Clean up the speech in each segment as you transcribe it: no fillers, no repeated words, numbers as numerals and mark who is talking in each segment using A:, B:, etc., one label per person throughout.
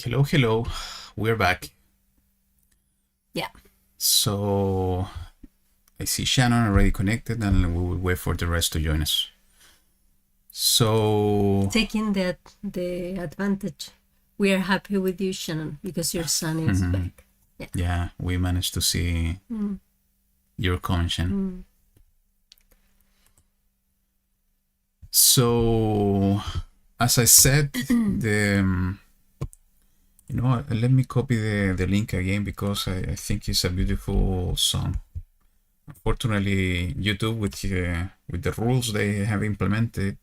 A: Hello, hello. We're back.
B: Yeah.
A: So I see Shannon already connected, and we will wait for the rest to join us. So
B: Taking the advantage. We are happy with you, Shannon, because your son is back.
A: yeah, we managed to see your comment, Shannon. So as I said, let me copy the link again because I think it's a beautiful song. Unfortunately, YouTube with the rules they have implemented,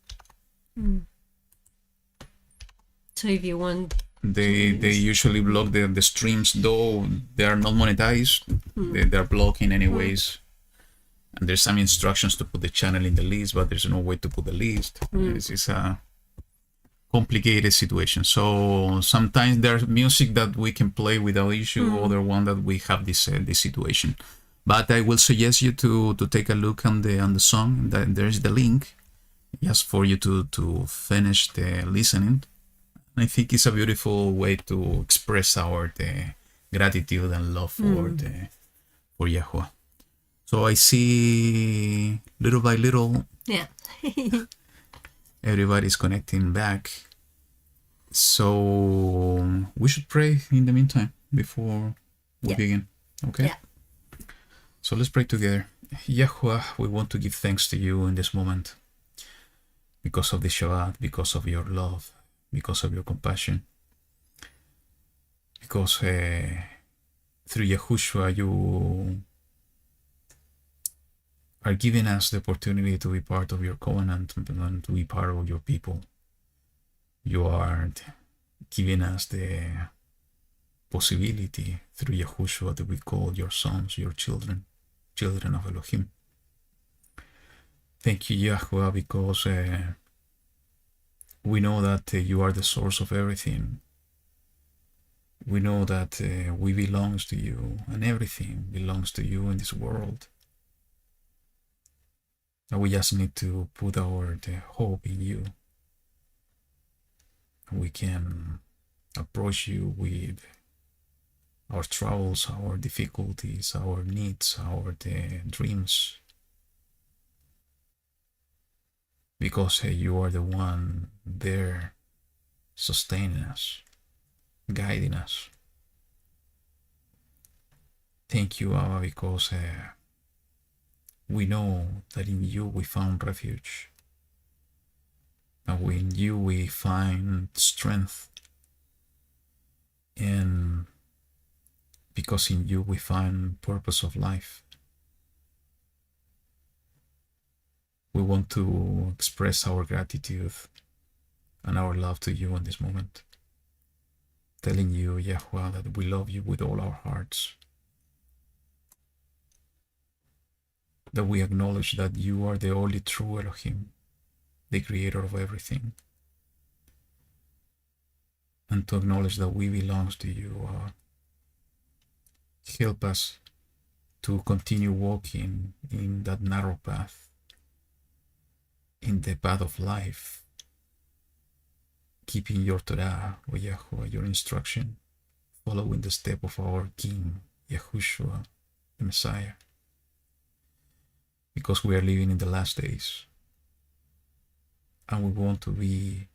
B: So if you want,
A: they usually block the streams, though they are not monetized. They're blocking anyways. And there's some instructions to put the channel in the list, but there's no way to put the list. It's a complicated situation. So sometimes there's music that we can play without issue, other one that we have this situation. But I will suggest you to take a look on the song. There's the link, just for you to finish the listening. I think it's a beautiful way to express our gratitude and love for YaHuWaH. So I see little by little, everybody's connecting back. So we should pray in the meantime before we begin. Okay?
B: Yeah.
A: So let's pray together. YaHuWaH, we want to give thanks to you in this moment because of the Shabbat, because of your love, because of your compassion, because through Yahushua you are giving us the opportunity to be part of your covenant and to be part of your people. You are giving us the possibility through Yahushua to be called your sons, your children, children of Elohim. Thank you, YaHuWaH, because we know that you are the source of everything. We know that we belong to you, and everything belongs to you in this world. And we just need to put our hope in you. We can approach you with our troubles, our difficulties, our needs, our dreams. Because you are the one there sustaining us, guiding us. Thank you, Abba, because we know that in you we found refuge. And in you we find strength. And because in you we find purpose of life. We want to express our gratitude and our love to you in this moment. Telling you, YaHuWaH, that we love you with all our hearts. That we acknowledge that you are the only true Elohim, the creator of everything. And to acknowledge that we belong to you. Help us to continue walking in that narrow path, in the path of life, keeping your Torah, or YaHuWaH, your instruction, following the step of our King, Yahushua, the Messiah. Because we are living in the last days. And we want to be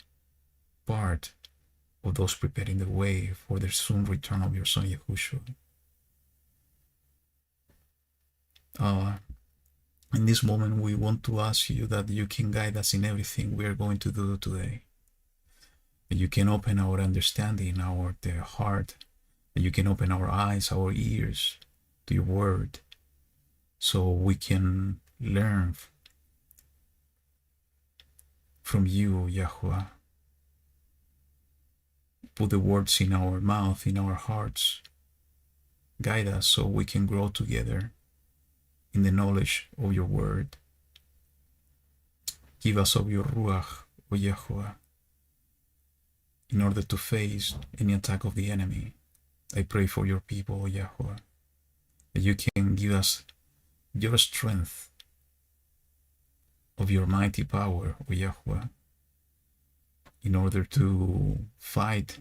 A: part of those preparing the way for the soon return of your Son, Yahushua. In this moment, we want to ask you that you can guide us in everything we are going to do today. That you can open our understanding, our heart. That you can open our eyes, our ears to your word. So we can learn from you, YaHuWaH. Put the words in our mouth, in our hearts. Guide us so we can grow together in the knowledge of your word. Give us of your Ruach, O YaHuWaH, in order to face any attack of the enemy. I pray for your people, O YaHuWaH, that you can give us your strength of your mighty power, O YaHuWaH, in order to fight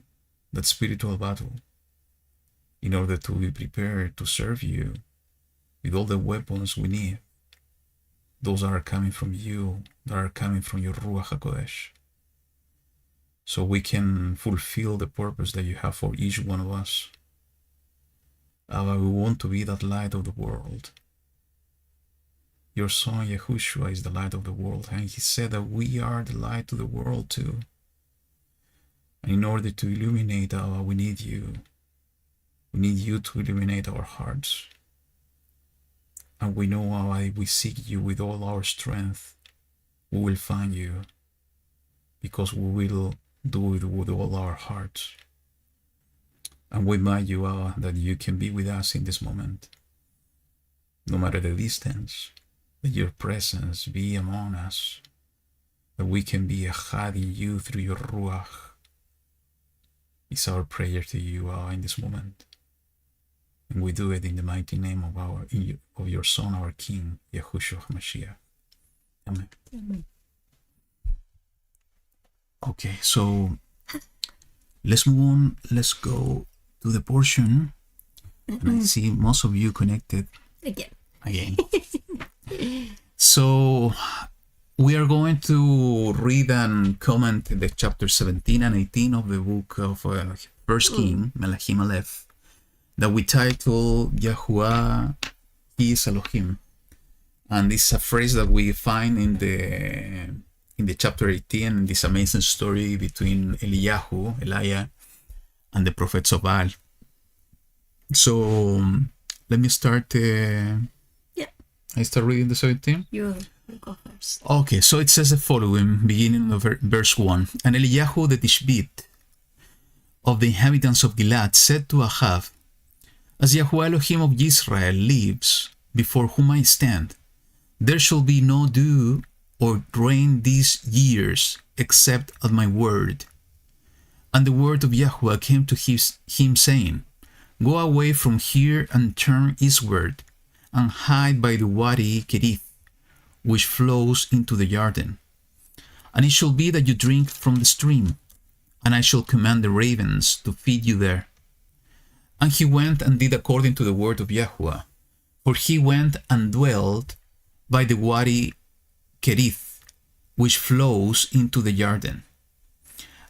A: that spiritual battle in order to be prepared to serve you with all the weapons we need. Those are coming from you, that are coming from your Ruach HaKodesh. So we can fulfill the purpose that you have for each one of us. Abba, we want to be that light of the world. Your son Yahushua is the light of the world, and he said that we are the light of the world too. And in order to illuminate, Abba, we need you. We need you to illuminate our hearts. And we know, Abba, if we seek you with all our strength, we will find you, because we will do it with all our hearts. And we invite you, Abba, that you can be with us in this moment. No matter the distance, that your presence be among us, that we can be Echad in you through your Ruach. It's our prayer to you, Abba, in this moment. And we do it in the mighty name of your Son, our King, YaHuWaH HaMashiach. Amen.
B: Amen.
A: Okay, so let's move on. Let's go to the portion. And I see most of you connected again. So we are going to read and comment the chapter 17 and 18 of the book of First King, Melachim Aleph, that we title YaHuWaH is Elohim. And this is a phrase that we find in the chapter 18, this amazing story between Elijah, and the prophets of Baal. So let me start. I start reading the 17.
B: You go first.
A: Okay, so it says the following, beginning of verse 1. And Eliyahu the Tishbite of the inhabitants of Gilad said to Ahab, As YaHuWaH Elohim of Israel lives, before whom I stand, there shall be no dew or rain these years, except at my word. And the word of YaHuWaH came to him, saying, Go away from here and turn eastward, and hide by the Wadi Kerith, which flows into the Jordan. And it shall be that you drink from the stream, and I shall command the ravens to feed you there. And he went and did according to the word of YaHuWaH, for he went and dwelt by the Wadi Kerith, which flows into the Jordan.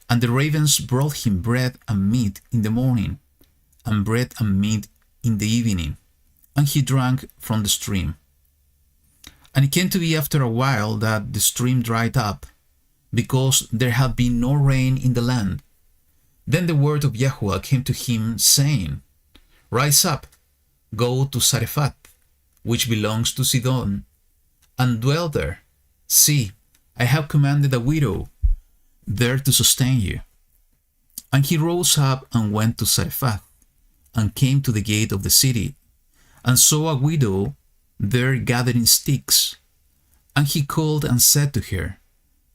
A: And the ravens brought him bread and meat in the morning, and bread and meat in the evening, and he drank from the stream. And it came to be after a while that the stream dried up, because there had been no rain in the land. Then the word of YaHuWaH came to him, saying, Rise up, go to Zarephath, which belongs to Sidon, and dwell there. See, I have commanded a widow there to sustain you. And he rose up and went to Zarephath, and came to the gate of the city, and saw a widow there gathering sticks. And he called and said to her,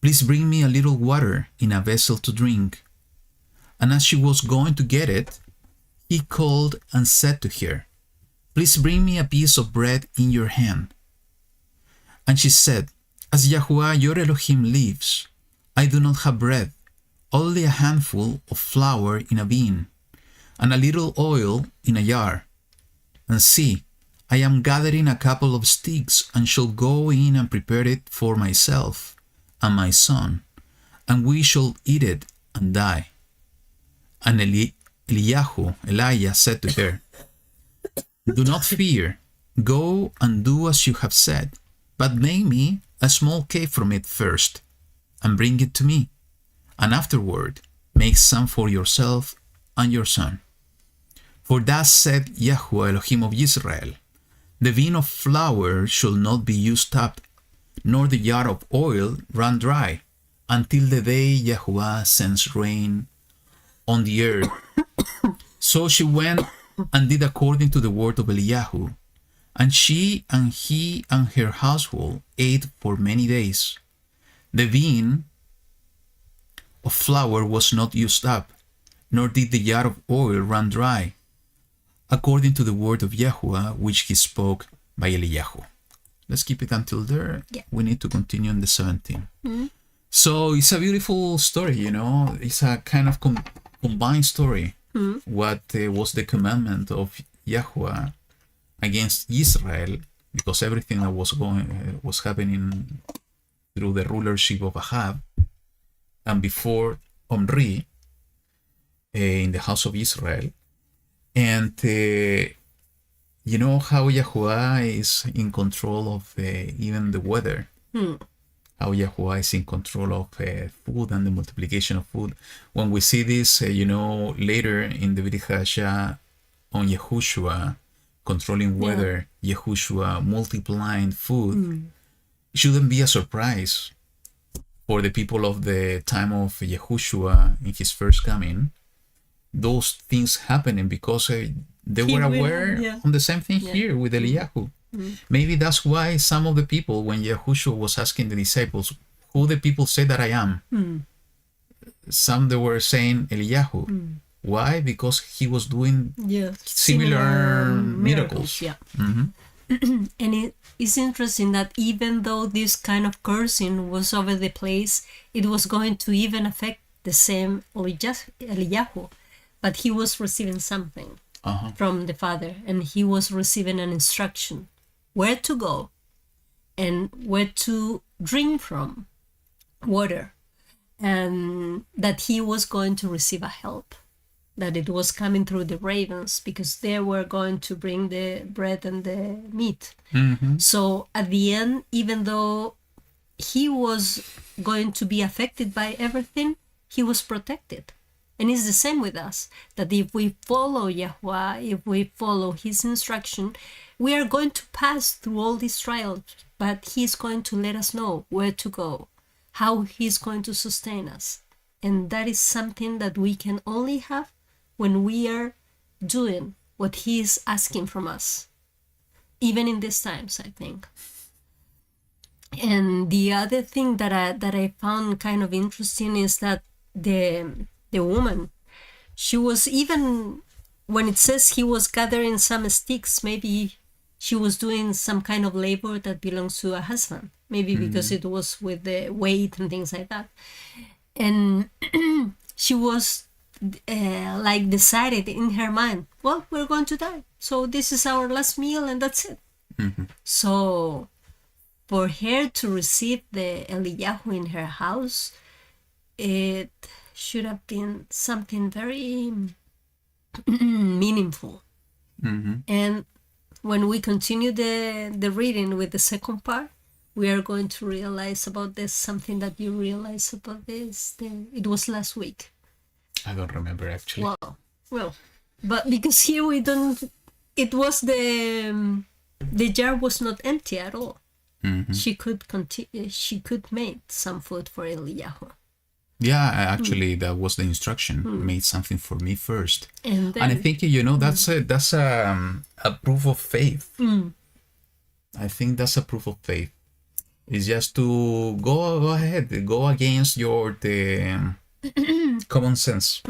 A: Please bring me a little water in a vessel to drink. And as she was going to get it, he called and said to her, Please bring me a piece of bread in your hand. And she said, As YaHuWaH your Elohim lives, I do not have bread, only a handful of flour in a bin, and a little oil in a jar. And see, I am gathering a couple of sticks, and shall go in and prepare it for myself and my son, and we shall eat it and die. And Elijah said to her, Do not fear, go and do as you have said, but make me a small cake from it first, and bring it to me, and afterward make some for yourself and your son. For thus said YaHuWaH Elohim of Israel, The bin of flour shall not be used up, nor the jar of oil run dry, until the day YaHuWaH sends rain on the earth. So she went and did according to the word of Eliyahu, and she and he and her household ate for many days. The bin of flour was not used up, nor did the jar of oil run dry, according to the word of YaHuWaH which he spoke by Eliyahu. Let's keep it until there.
B: Yeah.
A: We need to continue in the 17.
B: Mm-hmm.
A: So it's a beautiful story, you know. It's a kind of combined story. What was the commandment of YaHuWaH against Israel, because everything that was happening through the rulership of Ahab and before Omri in the house of Israel. And you know how YaHuWaH is in control of even the weather. How YaHuWaH is in control of food and the multiplication of food. When we see this, later in the Brit Hadashah on Yahushua controlling weather, Yahushua multiplying food, it shouldn't be a surprise for the people of the time of Yahushua in his first coming. Those things happening because they were aware on the same thing here with Eliyahu. Maybe that's why some of the people, when Yahushua was asking the disciples, who the people say that I am? Some they were saying Eliyahu. Why? Because he was doing similar miracles.
B: And it is interesting that even though this kind of cursing was over the place, it was going to even affect the same Eliyahu. But he was receiving something from the Father, and he was receiving an instruction where to go and where to drink from water, and that he was going to receive a help, that it was coming through the ravens because they were going to bring the bread and the meat. So at the end, even though he was going to be affected by everything, he was protected. And it's the same with us, that if we follow YaHuWaH, if we follow his instruction, we are going to pass through all these trials, but he's going to let us know where to go, how he's going to sustain us. And that is something that we can only have when we are doing what he is asking from us, even in these times, I think. And the other thing that I found kind of interesting is that the woman, she was, even when it says he was gathering some sticks, maybe she was doing some kind of labor that belongs to a husband, maybe because it was with the weight and things like that. And she was like decided in her mind, well, we're going to die, so this is our last meal and that's it. So for her to receive the Eliyahu in her house, it should have been something very meaningful. And when we continue the reading with the second part, we are going to realize about this, something that you realized about this. It was last week.
A: I don't remember actually.
B: Well, but because here we don't, it was the jar was not empty at all. She could continue, she could make some food for Eliyahu.
A: Yeah, actually, that was the instruction. Made something for me first, and I think that's a proof of faith. I think that's a proof of faith. It's just to go ahead, go against your common sense,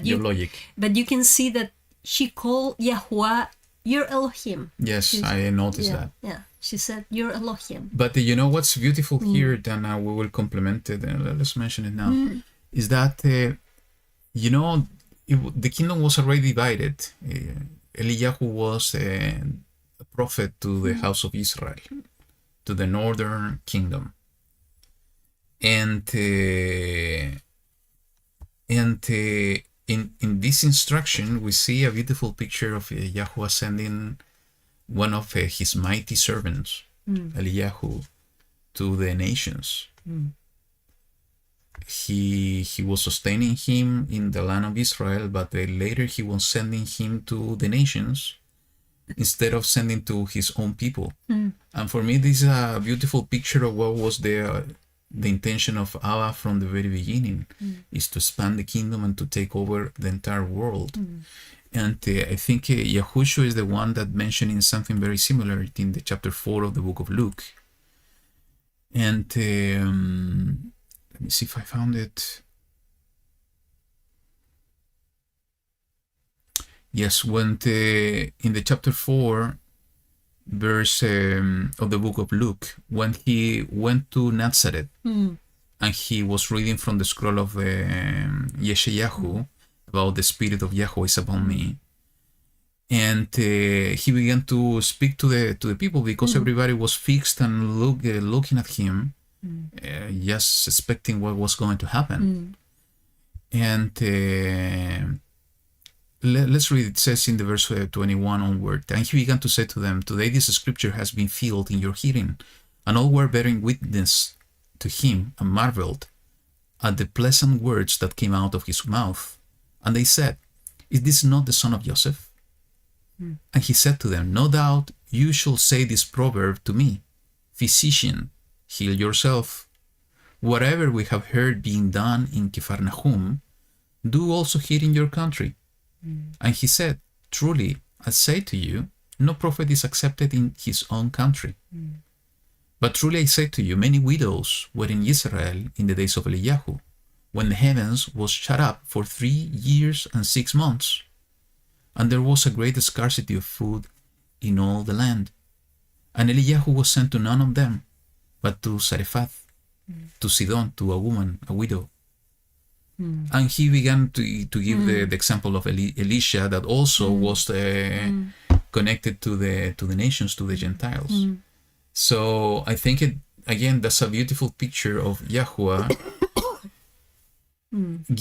A: your logic. But you
B: can see that she called YaHuWaH your Elohim.
A: Yes, I noticed that.
B: Yeah, she said your Elohim.
A: But you know what's beautiful here, then we will complement it, and let's mention it now, is that, the kingdom was already divided. Eliyahu was a prophet to the house of Israel, to the northern kingdom. And in this instruction, we see a beautiful picture of YaHuWaH sending one of his mighty servants, Eliyahu, to the nations. He was sustaining him in the land of Israel, but later he was sending him to the nations instead of sending to his own people. And for me, this is a beautiful picture of what was the intention of Abba from the very beginning, is to expand the kingdom and to take over the entire world. And I think Yahushua is the one that mentioning something very similar in the chapter 4 of the book of Luke. And let me see if I found it. Yes, when in the chapter 4, verse of the book of Luke, when he went to Nazareth and he was reading from the scroll of Yeshayahu, about the Spirit of Yahweh is upon me. And he began to speak to the people because everybody was fixed and looking at him, just expecting what was going to happen. And let's read. It says in the verse 21 onward, and he began to say to them, "Today this scripture has been filled in your hearing." And all were bearing witness to him and marveled at the pleasant words that came out of his mouth. And they said, "Is this not the son of Joseph?" And he said to them, "No doubt you shall say this proverb to me, 'Physician, heal yourself. Whatever we have heard being done in Capharnaum, do also here in your country." And he said, "Truly, I say to you, no prophet is accepted in his own country. But truly I say to you, many widows were in Israel in the days of Eliyahu, when the heavens was shut up for 3 years and 6 months, and there was a great scarcity of food in all the land. And Eliyahu was sent to none of them, but to Zarephath, to Sidon, to a woman, a widow." And he began to give the example of Elisha, that also was connected to the nations, to the Gentiles. So I think that's a beautiful picture of YaHuWaH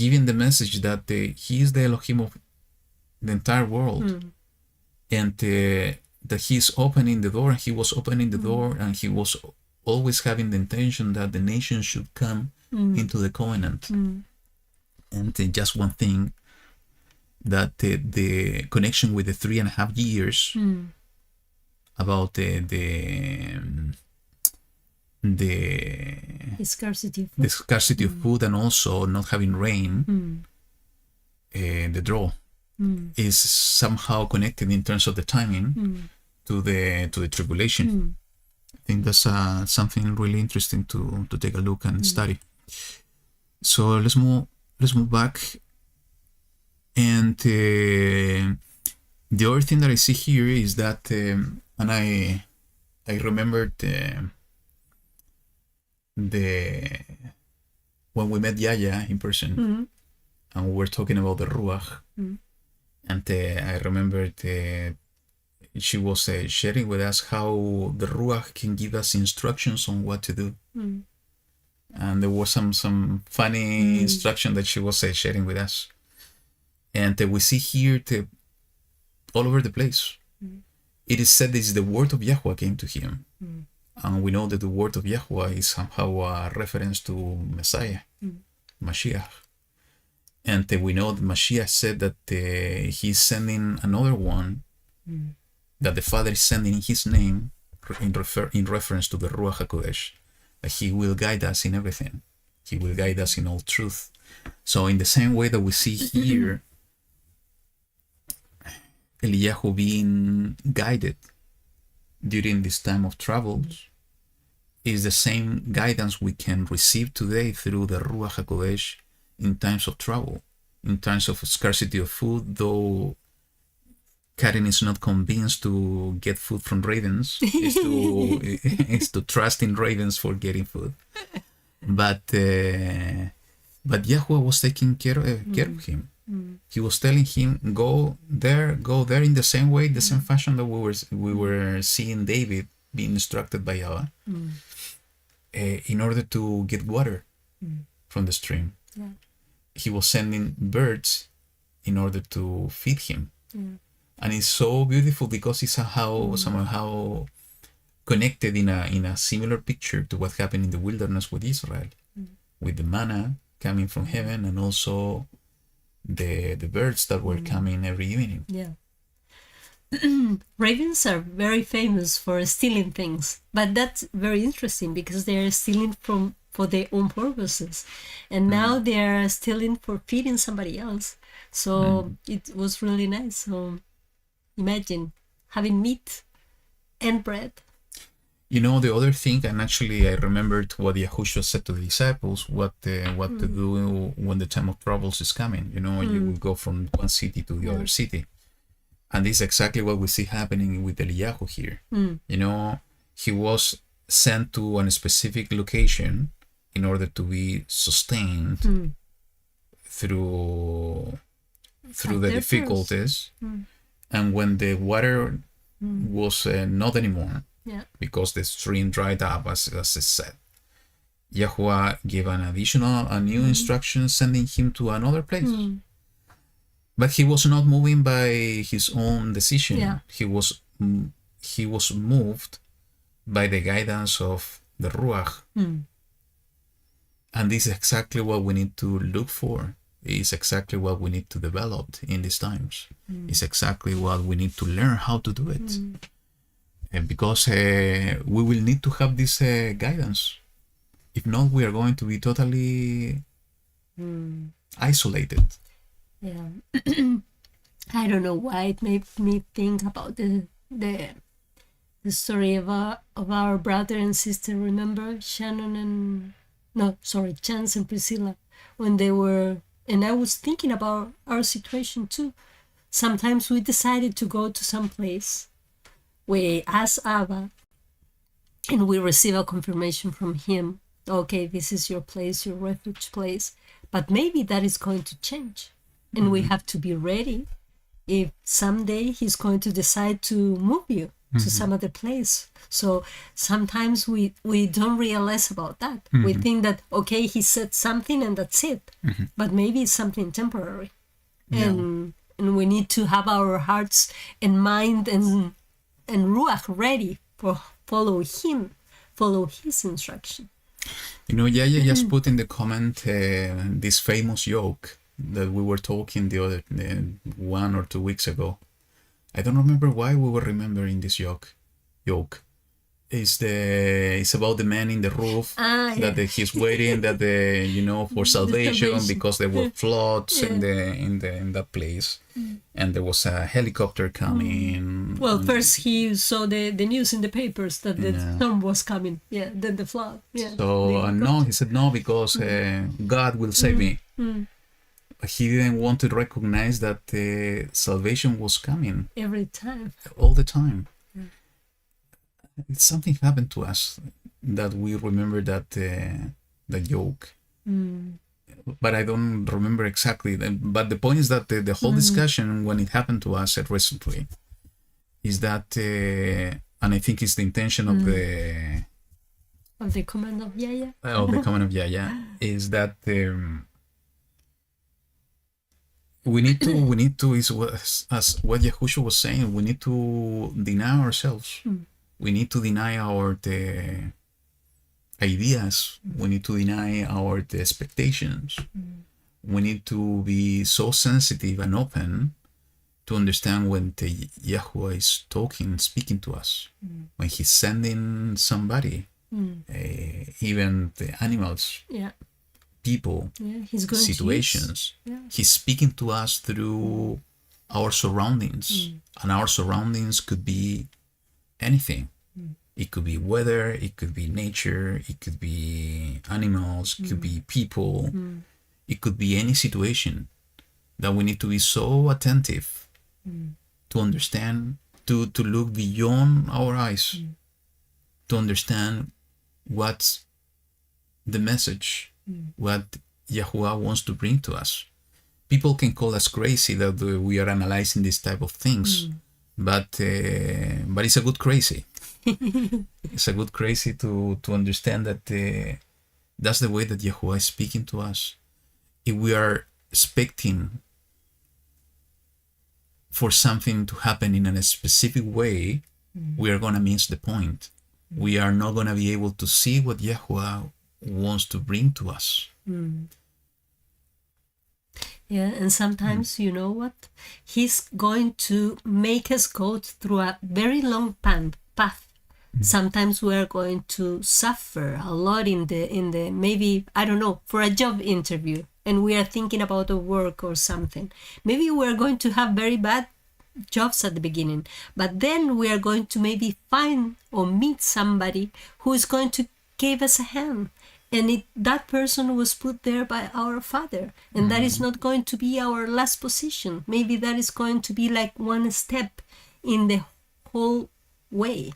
A: giving the message that he is the Elohim of the entire world, and that he is opening the door, and he was opening the door, and he was always having the intention that the nations should come into the covenant. And just one thing, that the connection with the 3.5 years, about the scarcity of food, and also not having rain, the draw is somehow connected in terms of the timing to the tribulation. I think that's something really interesting to take a look and study. So let's move back. And the other thing that I see here is that, and I remembered when we met Yaya in person, and we were talking about the Ruach, and I remembered she was sharing with us how the Ruach can give us instructions on what to do. And there was some funny instruction that she was sharing with us. And we see here all over the place. It is said this is the word of YaHuWaH came to him. And we know that the word of YaHuWaH is somehow a reference to Messiah, Mashiach. And we know that Mashiach said that he's sending another one, that the Father is sending in his name, in reference to the Ruach HaKodesh, that he will guide us in everything. He will guide us in all truth. So in the same way that we see here, Eliyahu being guided during this time of troubles, is the same guidance we can receive today through the Ruach HaKodesh in times of trouble, in times of scarcity of food. Though Karen is not convinced to get food from ravens, is to trust in ravens for getting food. But YaHuWaH was taking care of him. He was telling him, go there in the same way, the same fashion that we were seeing David being instructed by Yahweh, in order to get water from the stream. Yeah. He was sending birds in order to feed him. And it's so beautiful because it's somehow connected in a similar picture to what happened in the wilderness with Israel, with the manna coming from heaven, and also the birds that were coming every evening. Yeah.
B: Ravens are very famous for stealing things, but that's very interesting because they are stealing for their own purposes, and now they are stealing for feeding somebody else. So it was really nice. So imagine having meat and bread.
A: You know, the other thing, and actually I remembered what Yahushua said to the disciples, what to do when the time of troubles is coming. You know, you will go from one city to the other city. And this is exactly what we see happening with Eliyahu here. You know, he was sent to a specific location in order to be sustained through through the difficulties, and when the water was not anymore, because the stream dried up, as it said, YaHuWaH gave a new instruction, sending him to another place. But he was not moving by his own decision.
B: Yeah.
A: He was moved by the guidance of the Ruach. And this is exactly what we need to look for. It's exactly what we need to develop in these times. It's exactly what we need to learn how to do it. Because we will need to have this guidance. If not, we are going to be totally isolated.
B: Yeah. I don't know why it made me think about the story of our brother and sister. Remember Chance and Priscilla, when they were, and I was thinking about our situation too. Sometimes we decided to go to some place. We ask Abba, and we receive a confirmation from him. Okay, this is your place, your refuge place. But maybe that is going to change. And we have to be ready if someday he's going to decide to move you to some other place. So sometimes we don't realize about that. We think that, okay, he said something and that's it. But maybe it's something temporary. And we need to have our hearts and mind and Ruach ready for follow his instruction.
A: You know, Yaya just put in the comment this famous yoke that we were talking the other 1 or 2 weeks ago. I don't remember why we were remembering this yoke. It's about the man in the roof that he's waiting for salvation, because there were floods in that place, and there was a helicopter coming.
B: Well, first he saw the news in the papers that the storm was coming. Yeah, then the flood. Yeah.
A: So he said no, because God will save me. He didn't want to recognize that salvation was coming
B: every time,
A: all the time. Something happened to us that we remember that yoke, but I don't remember exactly. But the point is that the whole discussion, when it happened to us recently, is that, and I think it's the intention of the
B: command of YaHuWaH,
A: of the command of YaHuWaH, is that we need to as what Yahushua was saying, we need to deny ourselves. We need to deny our ideas. We need to deny our expectations. We need to be so sensitive and open to understand when YaHuWaH is speaking to us. When he's sending somebody, even the animals, people, situations. He's speaking to us through our surroundings. And our surroundings could be anything. It could be weather, it could be nature, it could be animals, it could be people, it could be any situation that we need to be so attentive to understand, to look beyond our eyes, to understand what's the message, what YaHuWaH wants to bring to us. People can call us crazy that we are analyzing this type of things. But it's a good crazy. It's a good crazy to understand that that's the way that YaHuWaH is speaking to us. If we are expecting for something to happen in a specific way, we are going to miss the point. We are not going to be able to see what YaHuWaH wants to bring to us.
B: Yeah, and sometimes, you know what? He's going to make us go through a very long path. Sometimes we are going to suffer a lot in the maybe, I don't know, for a job interview, and we are thinking about a work or something. Maybe we are going to have very bad jobs at the beginning, but then we are going to maybe find or meet somebody who is going to give us a hand. And that person was put there by our Father. And that is not going to be our last position. Maybe that is going to be like one step in the whole way.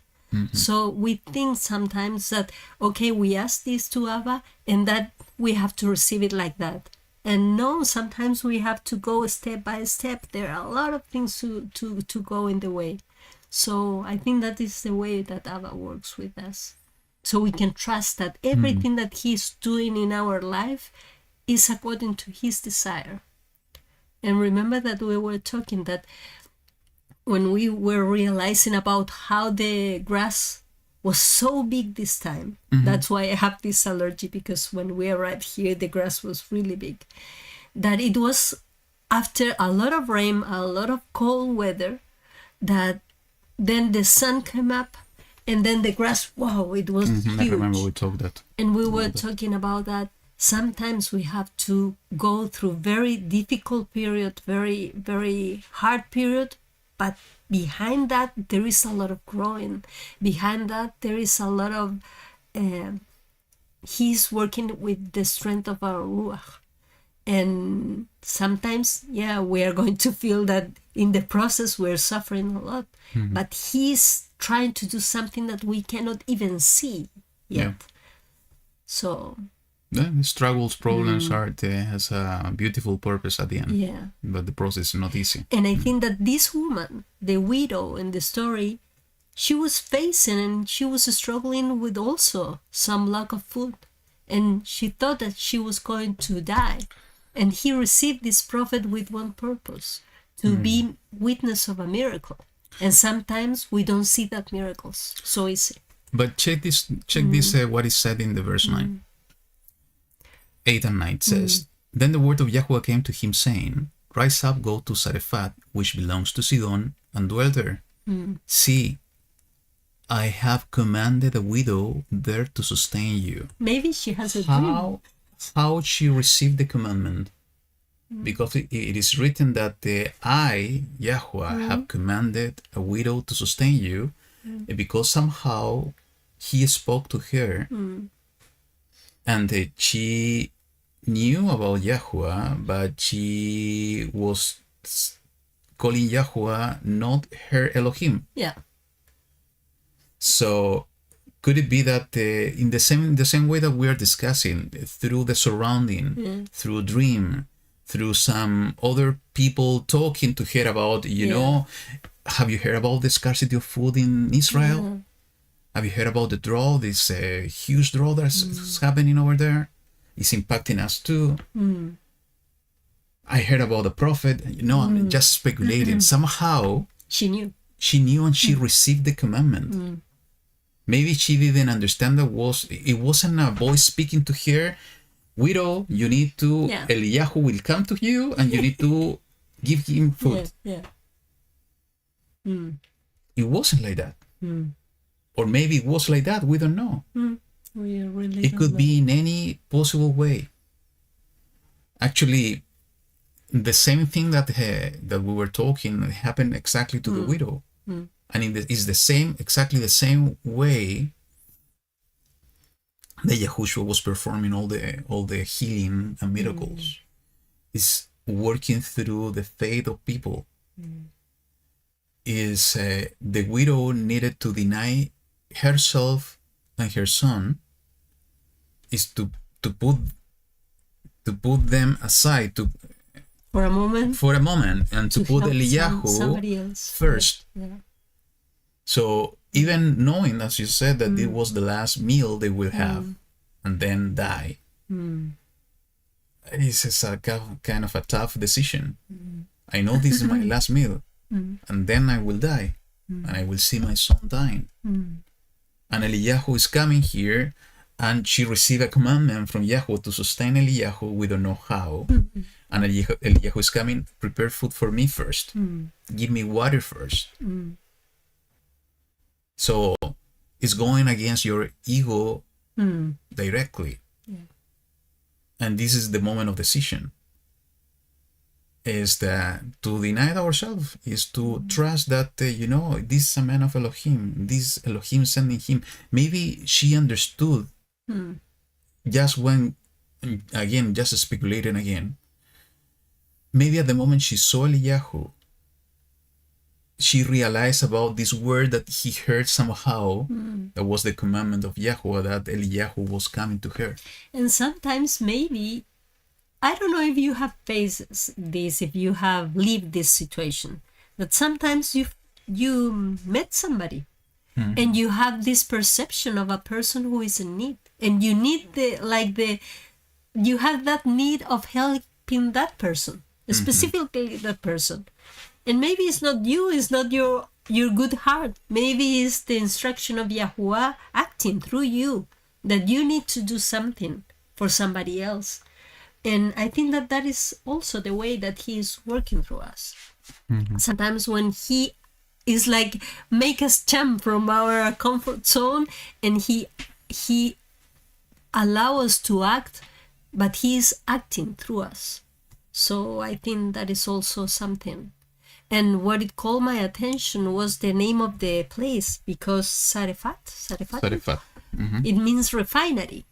B: So we think sometimes that, okay, we ask this to Abba and that we have to receive it like that. And no, sometimes we have to go step by step. There are a lot of things to go in the way. So I think that is the way that Abba works with us. So we can trust that everything that He's doing in our life is according to His desire. And remember that we were talking that when we were realizing about how the grass was so big this time. That's why I have this allergy, because when we arrived here, the grass was really big. That it was after a lot of rain, a lot of cold weather, that then the sun came up, and then the grass, wow, it was huge.
A: I remember we talked that.
B: And we were talking about that. Sometimes we have to go through very difficult period, very, very hard period, but behind that, there is a lot of growing. Behind that, there is a lot of, He's working with the strength of our Ruach. And sometimes, we are going to feel that in the process we're suffering a lot. But He's trying to do something that we cannot even see yet.
A: Yeah.
B: So...
A: The struggles, problems has a beautiful purpose at the end.
B: Yeah.
A: But the process is not easy.
B: And I think that this woman, the widow in the story, she was facing and she was struggling with also some lack of food. And she thought that she was going to die. And he received this prophet with one purpose, to be witness of a miracle. And sometimes we don't see that miracles so easy.
A: But check this, what is said in the verse 9. 8 and 9 says, Then the word of YaHuWaH came to him, saying, Rise up, go to Zarephath, which belongs to Sidon, and dwell there. See, I have commanded a widow there to sustain you.
B: Maybe she has a dream.
A: How she received the commandment? Because it is written that I, YaHuWaH, have commanded a widow to sustain you, because somehow He spoke to her, and she knew about YaHuWaH, but she was calling YaHuWaH not her Elohim.
B: Yeah.
A: So could it be that in the same way that we are discussing, through the surrounding, through dream, through some other people talking to her about, you know, have you heard about the scarcity of food in Israel? Have you heard about the drought, this huge drought that's happening over there? It's impacting us too. I heard about the prophet. You know, I'm just speculating. Somehow
B: She knew
A: and she received the commandment. Maybe she didn't understand it wasn't a voice speaking to her. Widow, you need to, Eliyahu will come to you and you need to give him food. It wasn't like that. Or maybe it was like that, we don't know.
B: We really
A: It could be in any possible way. Actually, the same thing that we were talking happened exactly to the widow. And it's exactly the same way that Yahushua was performing all the healing and miracles. Is working through the faith of people. Is the widow needed to deny herself and her son, is to put them aside
B: for a moment
A: and to put Eliyahu first. So even knowing, as you said, that it was the last meal they will have and then die, it's a kind of a tough decision. I know this is my last meal, and then I will die, and I will see my son dying. And Eliyahu is coming here, and she received a commandment from Yahuwah to sustain Eliyahu. We don't know how. And Eliyahu is coming, prepare food for me first. Give me water first. So it's going against your ego directly. And this is the moment of decision. Is that to deny ourselves, is to trust that, this is a man of Elohim, this Elohim sending him. Maybe she understood just when, again, just speculating again. Maybe at the moment she saw Eliyahu, she realized about this word that he heard somehow, that was the commandment of YaHuWaH, that Eliyahu was coming to her.
B: And sometimes maybe I don't know if you have faced this, if you have lived this situation, that sometimes you met somebody and you have this perception of a person who is in need, and you need you have that need of helping that person, specifically that person. And maybe it's not you, it's not your good heart. Maybe it's the instruction of YaHuWaH acting through you, that you need to do something for somebody else. And I think that is also the way that he is working through us. Sometimes when he is like, make us jump from our comfort zone, and he allow us to act, but he is acting through us. So I think that is also something. And what it called my attention was the name of the place, because Sarefat. It means refinery.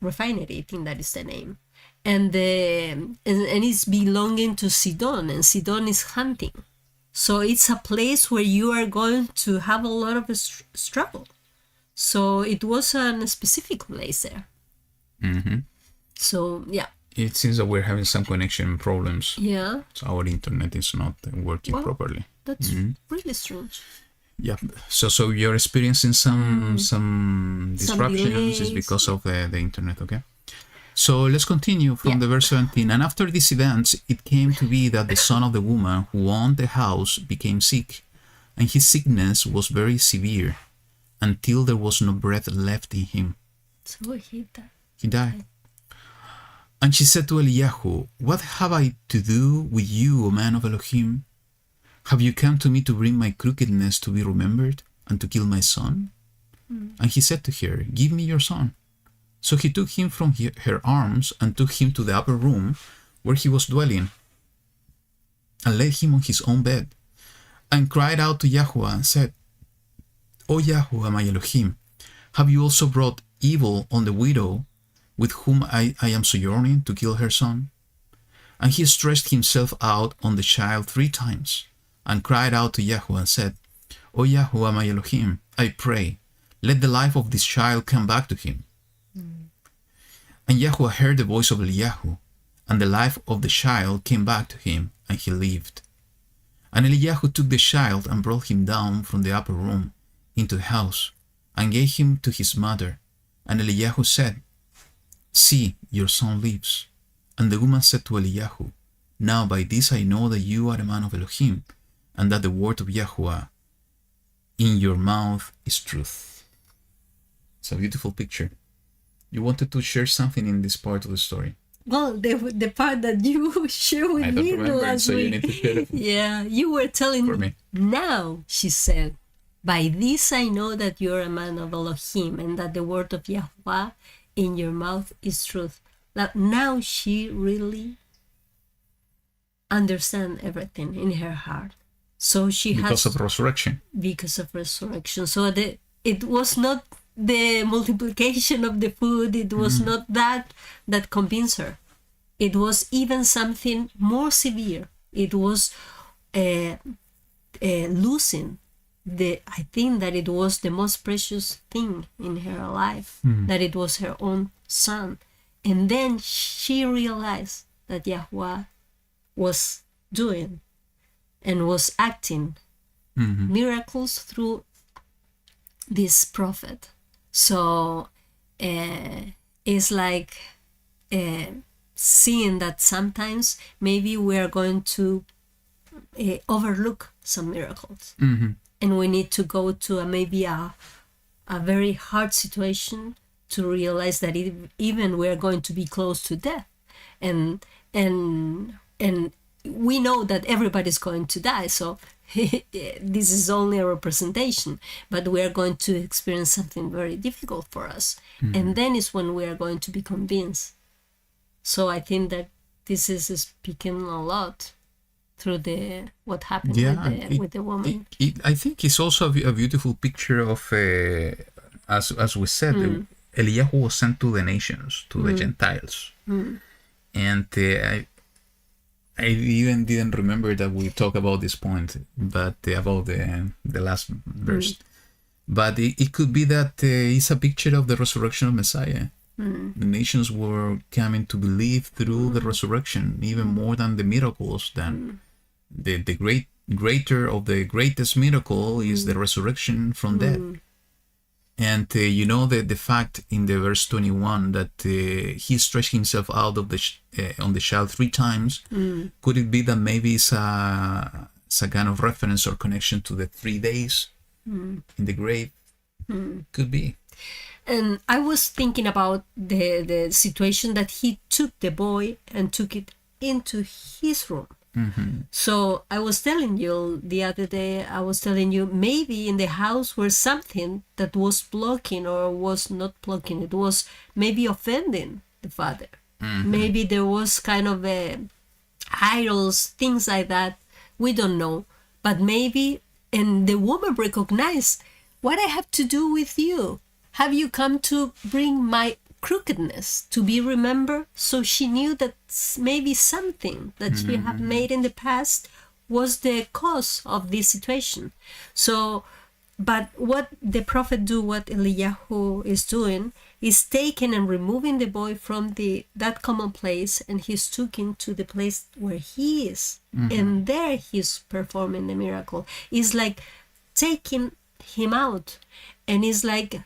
B: Refinery, I think that is the name. And it's belonging to Sidon, and Sidon is hunting. So it's a place where you are going to have a lot of struggle. So it was a specific place there. So, yeah.
A: It seems that we're having some connection problems.
B: Yeah.
A: So our internet is not working properly.
B: That's really strange.
A: Yeah. So you're experiencing some disruptions is because of the internet, okay? So let's continue from the verse 17. And after these events, it came to be that the son of the woman who owned the house became sick, and his sickness was very severe, until there was no breath left in him.
B: So he died.
A: He died. And she said to Eliyahu, "What have I to do with you, O man of Elohim? Have you come to me to bring my crookedness to be remembered, and to kill my son?" And he said to her, "Give me your son." So he took him from her arms and took him to the upper room where he was dwelling, and laid him on his own bed, and cried out to YaHuWaH and said, "O YaHuWaH, my Elohim, have you also brought evil on the widow with whom I am sojourning, to kill her son?" And he stretched himself out on the child 3 times, and cried out to YaHuWaH and said, "O YaHuWaH, my Elohim, I pray, let the life of this child come back to him." And YaHuWaH heard the voice of Eliyahu, and the life of the child came back to him, and he lived. And Eliyahu took the child and brought him down from the upper room into the house, and gave him to his mother. And Eliyahu said, "See, your son lives." And the woman said to Eliyahu, "Now by this I know that you are a man of Elohim, and that the word of YaHuWaH in your mouth is truth." It's a beautiful picture. You wanted to share something in this part of the story.
B: Well, the part that you shared with me last
A: so
B: week.
A: You need to share it.
B: Yeah, you were telling me. Now, she said, "By this I know that you're a man of Elohim, and that the word of YaHuWaH in your mouth is truth." That now she really understands everything in her heart. So she
A: because of resurrection.
B: Because of resurrection. So it was not the multiplication of the food, it was not that convinced her. It was even something more severe. It was losing I think that it was the most precious thing in her life, that it was her own son. And then she realized that YaHuWaH was doing and was acting miracles through this prophet. So it's like seeing that sometimes maybe we are going to overlook some miracles, and we need to go to maybe a very hard situation to realize that even we are going to be close to death, and we know that everybody's going to die. So this is only a representation, but we are going to experience something very difficult for us. And then is when we are going to be convinced. So I think that this is speaking a lot through what happened with the woman.
A: I think it's also a beautiful picture of, as we said, Eliyahu was sent to the nations, to the Gentiles. And I even didn't remember that we talked about this point, but about the last verse. But it could be that it's a picture of the resurrection of Messiah. The nations were coming to believe through the resurrection, even more than the miracles. Than the greater of the greatest miracle is the resurrection from death. And the fact in the verse 21 that he stretched himself out of on the child 3 times. Could it be that maybe it's a kind of reference or connection to the 3 days in the grave? Could be.
B: And I was thinking about the situation that he took the boy and took it into his room. So I was telling you the other day, maybe in the house were something that was blocking or was not blocking. It was maybe offending the father. Maybe there was kind of idols, things like that. We don't know. But maybe, and the woman recognized, what I have to do with you? Have you come to bring my crookedness to be remembered? So she knew that maybe something that she had made in the past was the cause of this situation. So, but what the prophet do, what YaHuWaH is doing, is taking and removing the boy from that common place, and he's taken to the place where he is, and there he's performing the miracle. It's like taking him out, and it's like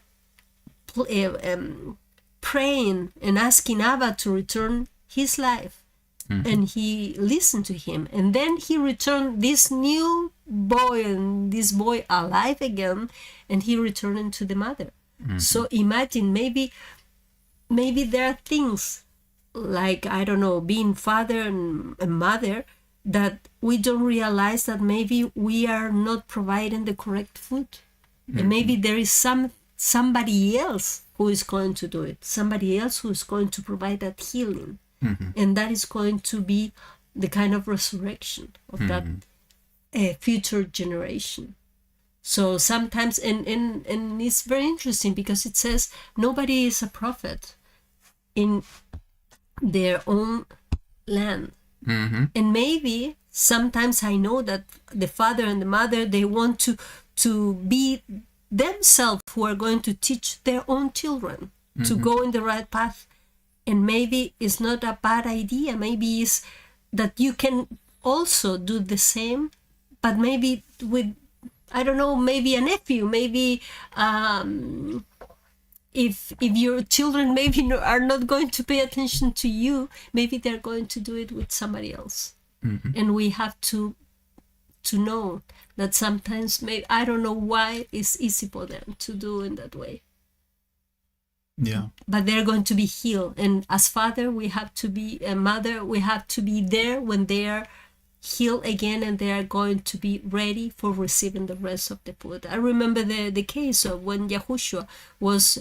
B: praying and asking Abba to return his life. And he listened to him, and then he returned this new boy, and this boy alive again, and he returned to the mother. So imagine, maybe there are things like, I don't know, being father and mother, that we don't realize that maybe we are not providing the correct food. And maybe there is somebody else who is going to do it, somebody else who is going to provide that healing. And that is going to be the kind of resurrection of that future generation. So sometimes, and it's very interesting, because it says nobody is a prophet in their own land. And maybe sometimes I know that the father and the mother, they want to be themselves who are going to teach their own children to go in the right path. And maybe it's not a bad idea. Maybe it's that you can also do the same, but maybe with, I don't know, maybe a nephew, maybe if your children maybe are not going to pay attention to you, maybe they're going to do it with somebody else. And we have to know that sometimes, maybe, I don't know why it's easy for them to do in that way.
A: Yeah.
B: But they're going to be healed. And as father, we have to be, a mother, we have to be there when they are healed again, and they are going to be ready for receiving the rest of the food. I remember the case of when Yahushua was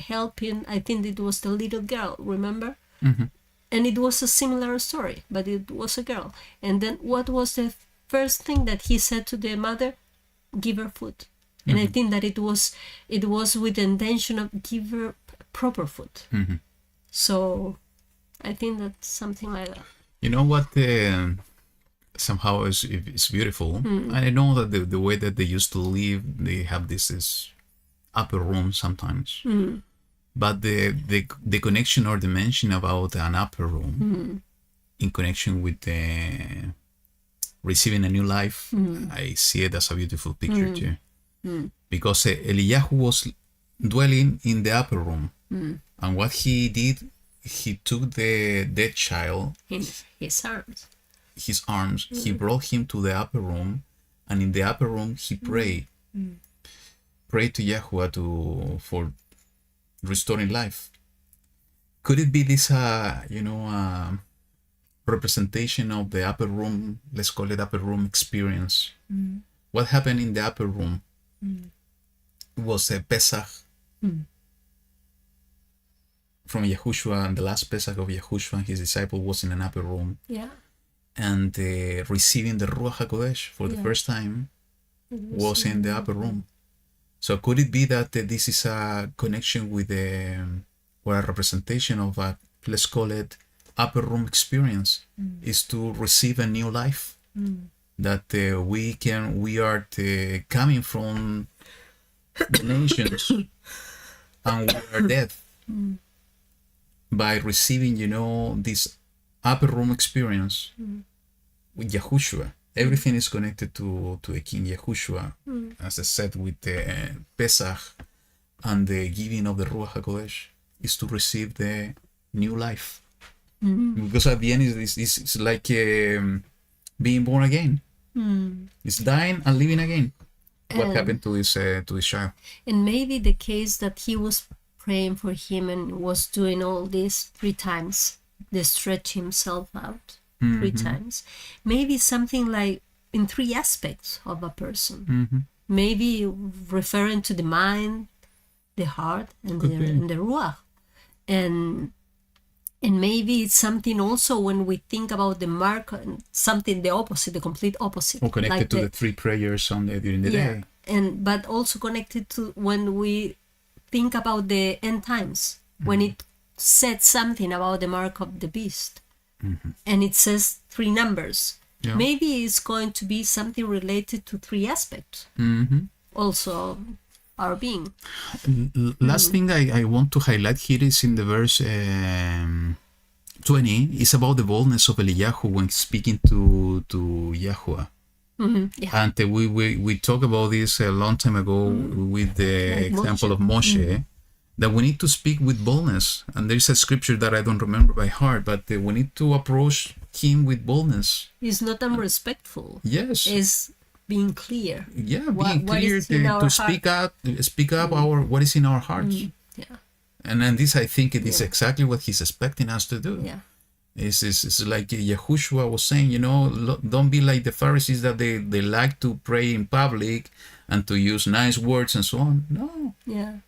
B: helping, I think it was the little girl, remember? And it was a similar story, but it was a girl. And then what was the first thing that he said to the mother? Give her food. And I think that it was with the intention of give her proper food. So I think that's something like that.
A: You know what? Somehow is beautiful. I know that the way that they used to live, they have this upper room sometimes. But the connection or the mention about an upper room in connection with receiving a new life, I see it as a beautiful picture too. Because YaHuWaH was dwelling in the upper room. And what he did, he took the dead child
B: In his arms.
A: He brought him to the upper room, and in the upper room he prayed to YaHuWaH for restoring life. Could it be this representation of the upper room, let's call it upper room experience? What happened in the upper room was a Pesach from Yahushua, and the last Pesach of Yahushua and his disciple was in an upper room.
B: Yeah.
A: And receiving the Ruach HaKodesh for the first time was in the upper room. So could it be that this is a connection with or a representation of a, let's call it, upper room experience, is to receive a new life? That we are coming from the nations, and we are dead. by receiving, this upper room experience with Yahushua. Everything is connected to a King Yahushua, as I said, with the Pesach and the giving of the Ruach HaKodesh, is to receive the new life. Because at the end, it's like being born again. It's dying and living again. What happened to this child?
B: And maybe the case that he was praying for him and was doing all this 3 times, they stretch himself out 3 times. Maybe something like in 3 aspects of a person. Maybe referring to the mind, the heart, and the ruach. And maybe it's something also when we think about the mark, something the opposite, the complete opposite.
A: Or connected like to the 3 prayers during the day.
B: But also connected to when we think about the end times, when it said something about the mark of the beast. And it says 3 numbers. Yeah. Maybe it's going to be something related to 3 aspects. Also our being.
A: Last thing I want to highlight here is in the verse 20, is about the boldness of Eliyahu when speaking to YaHuWaH. And we talked about this a long time ago with the like example of Moshe, that we need to speak with boldness. And there's a scripture that I don't remember by heart, but we need to approach him with boldness.
B: It's not unrespectful.
A: Yes.
B: It's being clear.
A: Yeah, being clear to speak up what is in our hearts. And then this, I think, it is exactly what he's expecting us to do.
B: Yeah.
A: It's like Yahushua was saying, don't be like the Pharisees that they like to pray in public and to use nice words and so on. No.
B: Yeah.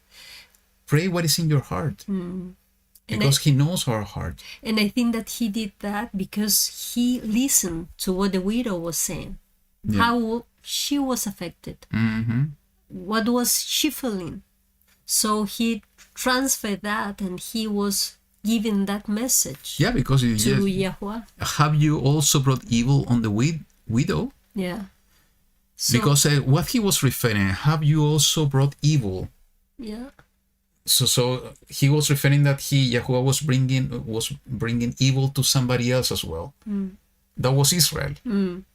A: Pray what is in your heart. Because he knows our heart.
B: And I think that he did that because he listened to what the widow was saying. Yeah. How she was affected. What was she feeling? So he transferred that and he was giving that message.
A: Yeah, because
B: to YaHuWaH.
A: Have you also brought evil on the widow?
B: Yeah.
A: So, because what he was referring, have you also brought evil?
B: Yeah.
A: So he was referring that YaHuWaH was bringing evil to somebody else as well. That was Israel.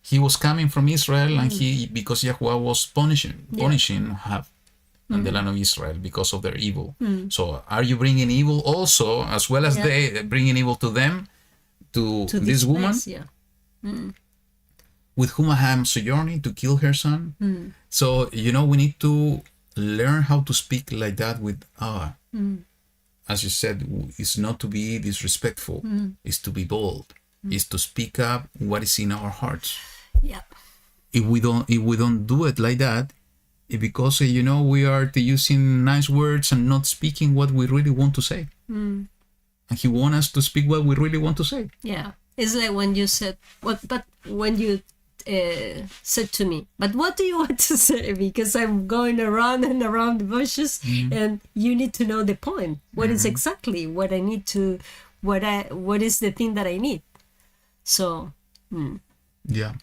A: He was coming from Israel, and because YaHuWaH was punishing and the land of Israel because of their evil. So are you bringing evil also, as well as they bringing evil to them, to this woman?
B: Place,
A: with whom I am sojourning to kill her son. So we need to learn how to speak like that with our. As you said, it's not to be disrespectful. It's to be bold. Is to speak up what is in our hearts.
B: Yeah.
A: If we don't do it like that, because we are using nice words and not speaking what we really want to say. And he wants us to speak what we really want to say.
B: Yeah. It's like when you said when you said to me, but what do you want to say? Because I'm going around and around the bushes, and you need to know the point. What is exactly what I need to what is the thing that I need? So,
A: yeah.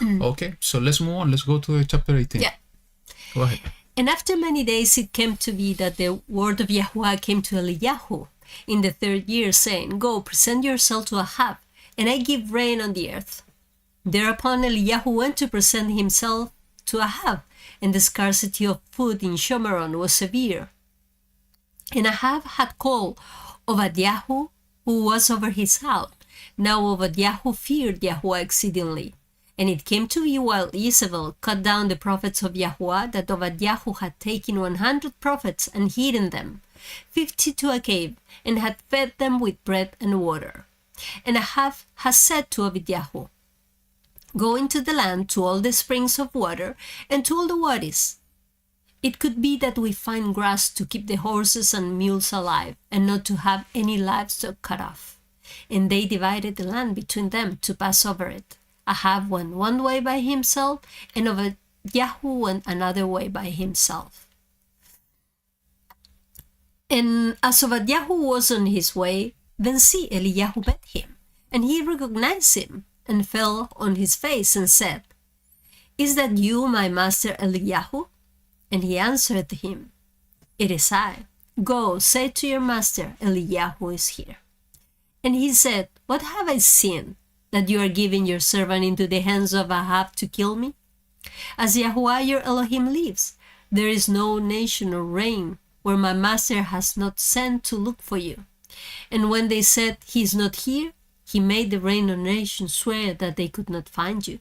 A: Okay, so let's move on. Let's go to chapter 18.
B: Yeah.
A: Go ahead.
B: And after many days it came to be that the word of YaHuWaH came to Eliyahu in the 3rd year, saying, Go, present yourself to Ahab, and I give rain on the earth. Thereupon Eliyahu went to present himself to Ahab, and the scarcity of food in Shomeron was severe. And Ahab had called Obadiah, who was over his house. Now Obadiah feared YaHuWaH exceedingly. And it came to be while Jezebel cut down the prophets of YaHuWaH that Obadiah had taken 100 prophets and hidden them, 50 to a cave, and had fed them with bread and water. And Ahab has said to Obadiah, Go into the land to all the springs of water and to all the wadis. It could be that we find grass to keep the horses and mules alive, and not to have any livestock cut off. And they divided the land between them to pass over it. Ahab went one way by himself, and Obadiah went another way by himself. And as Obadiah was on his way, then see, Eliyahu met him, and he recognized him, and fell on his face, and said, Is that you, my master Eliyahu? And he answered him, It is I. Go, say to your master, Eliyahu is here. And he said, What have I sinned, that you are giving your servant into the hands of Ahab to kill me? As YaHuWaH your Elohim lives, there is no nation or reign where my master has not sent to look for you. And when they said, He is not here, he made the reign of nations swear that they could not find you.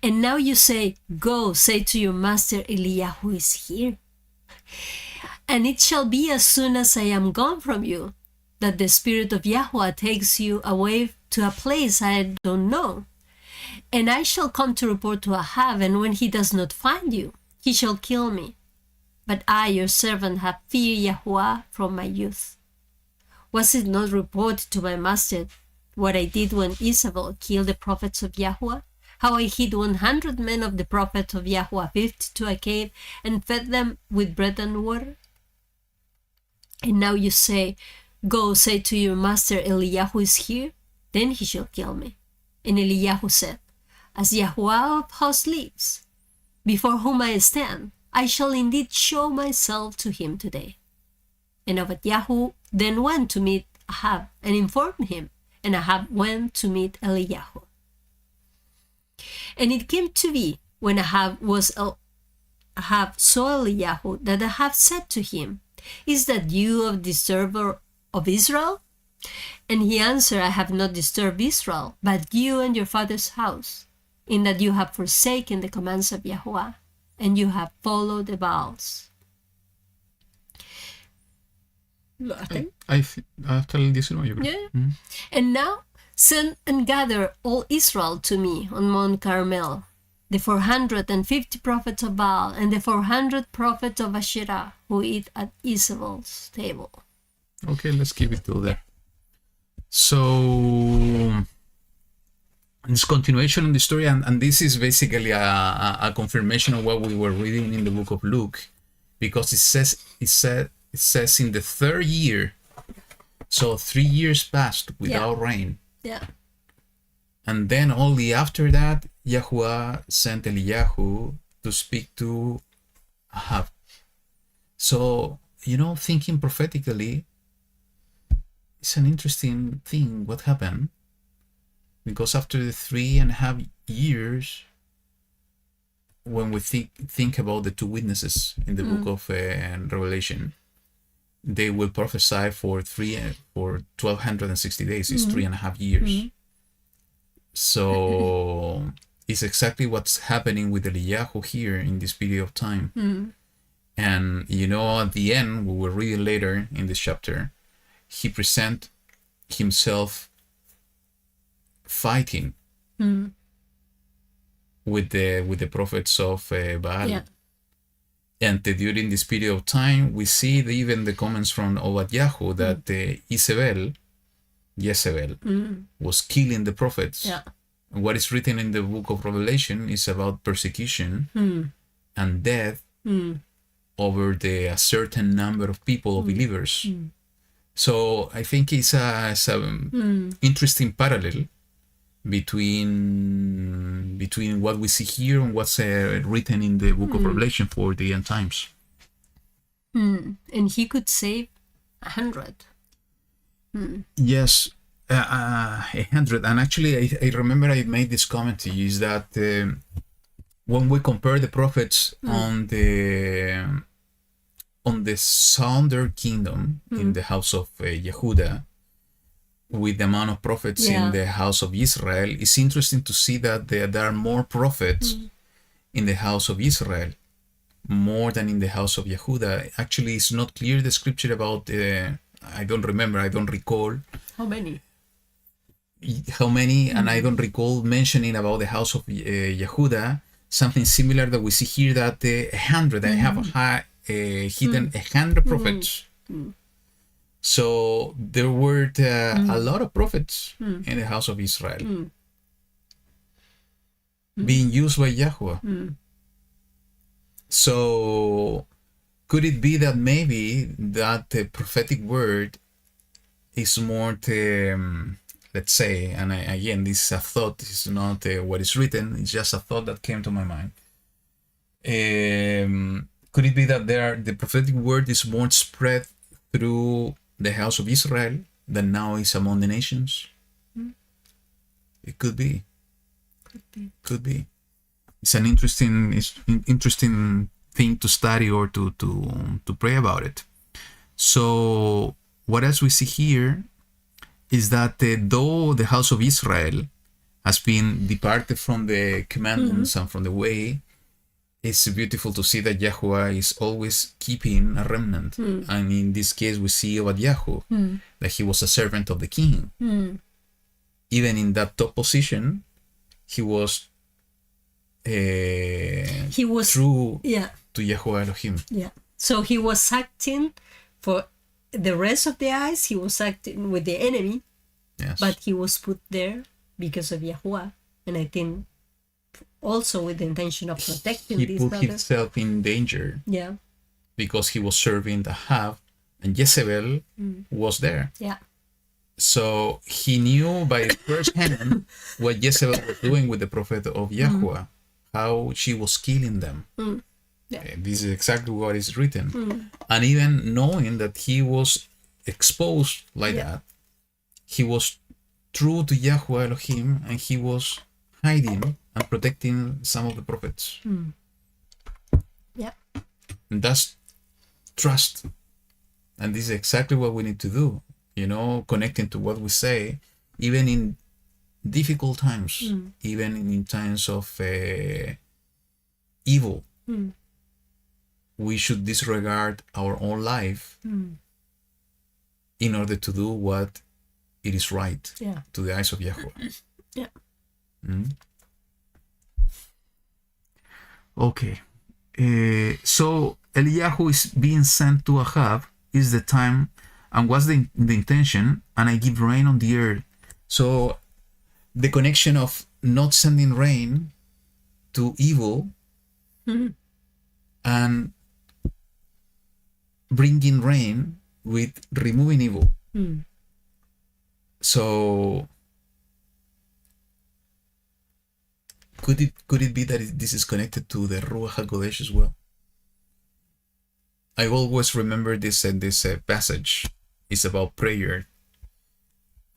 B: And now you say, Go, say to your master, Eliyahu is here. And it shall be as soon as I am gone from you, that the Spirit of YaHuWaH takes you away to a place I don't know. And I shall come to report to Ahab, and when he does not find you, he shall kill me. But I, your servant, have feared YaHuWaH from my youth. Was it not reported to my master what I did when Isabel killed the prophets of YaHuWaH? How I hid 100 men of the prophets of YaHuWaH 50 to a cave and fed them with bread and water? And now you say, Go, say to your master, Eliyahu is here, then he shall kill me. And Eliyahu said, As YaHuWaH of hosts lives, before whom I stand, I shall indeed show myself to him today. And Obadiah then went to meet Ahab and informed him, and Ahab went to meet Eliyahu. And it came to be, when Ahab saw Eliyahu, that Ahab said to him, Is that you of disturber of Israel? And he answered, I have not disturbed Israel, but you and your father's house, in that you have forsaken the commands of YaHuWaH, and you have followed the Baals.
A: After this one, you
B: Yeah. Mm-hmm. And now send and gather all Israel to me on Mount Carmel, the 450 prophets of Baal and the 400 prophets of Asherah who eat at Isabel's table.
A: Okay, let's keep it till there. So this continuation of the story, and this is basically a confirmation of what we were reading in the book of Luke, because it says in the third year, so 3 years passed without rain.
B: Yeah.
A: And then only after that, YaHuWaH sent Eliyahu to speak to Ahab. So, thinking prophetically, it's an interesting thing what happened. Because after the 3.5 years, when we think about the two witnesses in the book of Revelation, they will prophesy for 1260 days. It's 3.5 years. So it's exactly what's happening with Eliyahu here in this period of time. And at the end, we will read later in this chapter, he present himself fighting with the prophets of Baal.
B: Yeah.
A: And during this period of time, we see even the comments from Obadiah that Jezebel was killing the prophets.
B: Yeah.
A: And what is written in the book of Revelation is about persecution and death over a certain number of people, of believers. So I think it's a interesting parallel between what we see here and what's written in the book of Revelation for the end times.
B: And he could save 100.
A: Yes, 100. And actually, I remember I made this comment to you, is that when we compare the prophets on the southern kingdom in the house of Yehuda with the amount of prophets in the house of Israel, it's interesting to see that there are more prophets in the house of Israel, more than in the house of Yehuda. Actually, it's not clear the scripture about, I don't recall.
B: How many?
A: And I don't recall mentioning about the house of Yehuda, something similar that we see here, that 100, I have hidden 100 prophets. So there were a lot of prophets in the house of Israel being used by YaHuWaH. So could it be that maybe that the prophetic word is more, let's say, and again, this is a thought, this is not what is written, it's just a thought that came to my mind. Could it be that the prophetic word is more spread through the house of Israel than now is among the nations? It could be. Could be. It's an interesting thing to study or to pray about it. So what else we see here is that though the house of Israel has been departed from the commandments and from the way, it's beautiful to see that YaHuWaH is always keeping a remnant. And in this case, we see YaHuWaH Hu, that he was a servant of the king. Even in that top position, he was true to YaHuWaH Elohim.
B: Yeah. So he was acting for the rest of the eyes. He was acting with the enemy, but he was put there because of YaHuWaH. And I think also with the intention of protecting
A: he
B: these
A: put
B: brothers.
A: himself in danger.
B: Yeah.
A: Because he was serving Ahab, and Jezebel was there.
B: Yeah.
A: So he knew by first hand what Jezebel was doing with the prophet of YaHuWaH, how she was killing them. This is exactly what is written. And even knowing that he was exposed like that, he was true to YaHuWaH Elohim, and he was hiding and protecting some of the prophets.
B: Yeah.
A: And that's trust. And this is exactly what we need to do. You know, connecting to what we say, even in difficult times, even in times of evil, we should disregard our own life in order to do what it is right to the eyes of YaHuWaH.
B: Yeah.
A: Okay. So Eliyahu is being sent to Ahab. Is the time and what's the intention? And I give rain on the earth. So the connection of not sending rain to evil and bringing rain with removing evil. So could it be that this is connected to the Ruach HaKodesh as well? I always remember this passage. It's about prayer,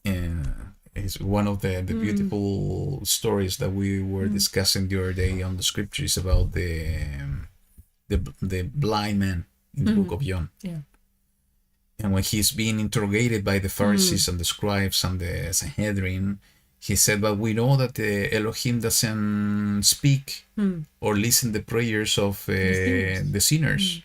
A: and it's one of the beautiful stories that we were discussing the other day on the scriptures about the blind man in the book of John.
B: Yeah.
A: And when he's being interrogated by the Pharisees and the scribes and the Sanhedrin, he said, "But we know that the Elohim doesn't speak or listen the prayers of the sinners."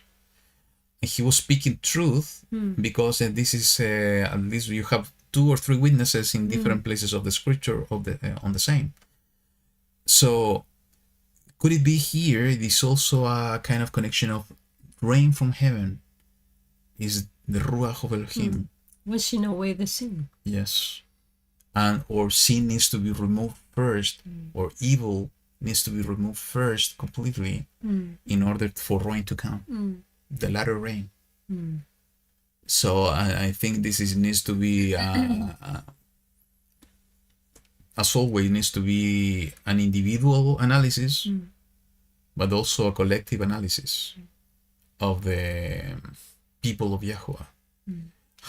A: He was speaking truth because this is at least you have 2 or 3 witnesses in different places of the scripture of the on the same. So could it be here? It is also a kind of connection of rain from heaven. Is the Ruach of Elohim
B: washing away the sin?
A: Yes, and or sin needs to be removed first, or evil needs to be removed first completely in order for rain to come. The latter rain. So I think this needs to be as always needs to be an individual analysis, but also a collective analysis of the people of YaHuWaH.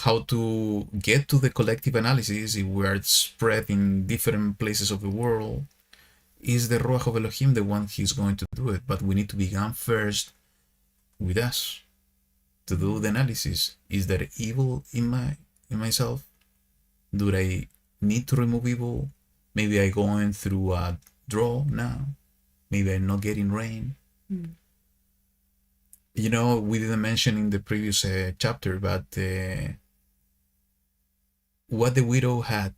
A: How to get to the collective analysis if we are spread in different places of the world? Is the Ruach of Elohim the one who's going to do it? But we need to begin first with us to do the analysis. Is there evil in myself? Do I need to remove evil? Maybe I'm going through a drought now. Maybe I'm not getting rain. You know, we didn't mention in the previous chapter, but what the widow had.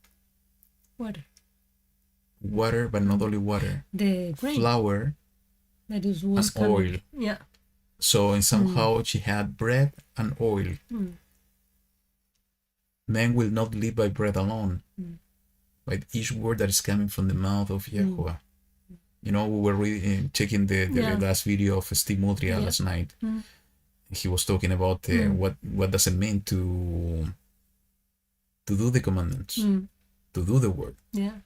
A: Water, but not only water.
B: The grain.
A: Flour
B: That was
A: and
B: coming.
A: oil.
B: Yeah.
A: So and somehow she had bread and oil. Men will not live by bread alone, by each word that is coming from the mouth of YaHuWaH. You know, we were checking the last video of Steve Mudria last night. He was talking about what does it mean to do the commandments, to do the word.
B: Yeah.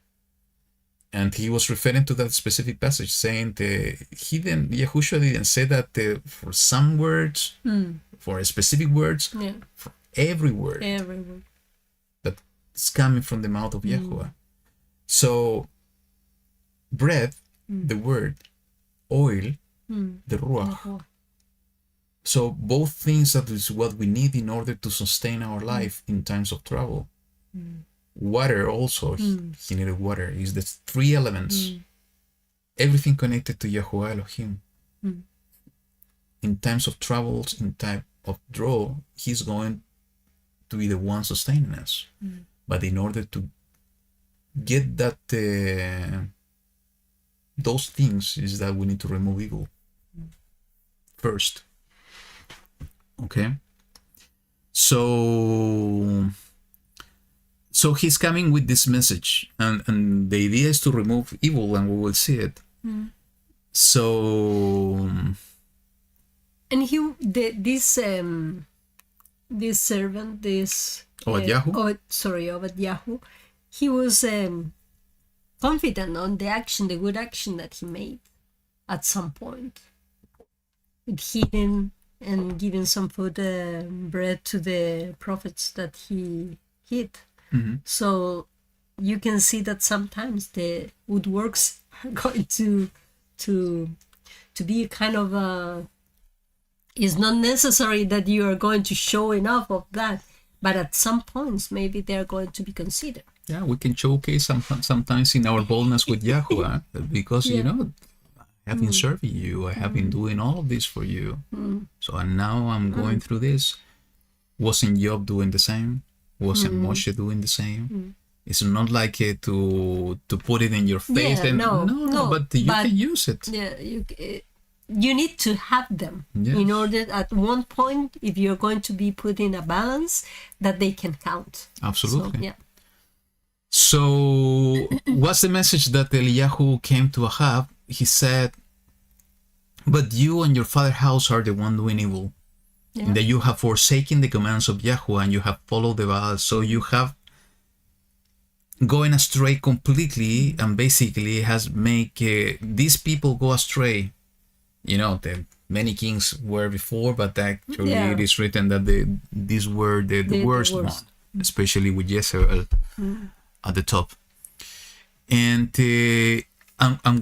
A: And he was referring to that specific passage, saying Yahushua didn't say that for some words, for specific words, for every word that's coming from the mouth of Yahuwah. So, bread, the word, oil, the ruach. So both things, that is what we need in order to sustain our life in times of trouble. Water also, he needed water. Is the three elements. Everything connected to YaHuWaH Elohim. In times of troubles, in time of draw, he's going to be the one sustaining us. But in order to get that, those things, is that we need to remove evil first. Okay, so he's coming with this message, and the idea is to remove evil, and we will see it. So,
B: and this servant, Obadiah, he was confident on the good action that he made at some point, with healing and giving some food, bread to the prophets that he hid. So you can see that sometimes the good works are going to be kind of it's not necessary that you are going to show enough of that, but at some points maybe they're going to be considered.
A: Yeah, we can showcase sometimes in our boldness with Yahuwah, because I have been serving you, I have been doing all of this for you. So, and now I'm going through this. Wasn't Job doing the same? Wasn't Moshe doing the same? It's not like to put it in your face. But you can use it.
B: Yeah, you need to have them in order, at one point, if you're going to be put in a balance, that they can count.
A: Absolutely. So what's the message that Eliyahu came to Ahab? He said, but you and your father's house are the one doing evil. That you have forsaken the commands of Yahuwah, and you have followed the Baal. So you have going astray completely, and basically has make these people go astray. You know, the many kings were before, but actually it is written that these were the worst one, especially with Jezebel at the top. And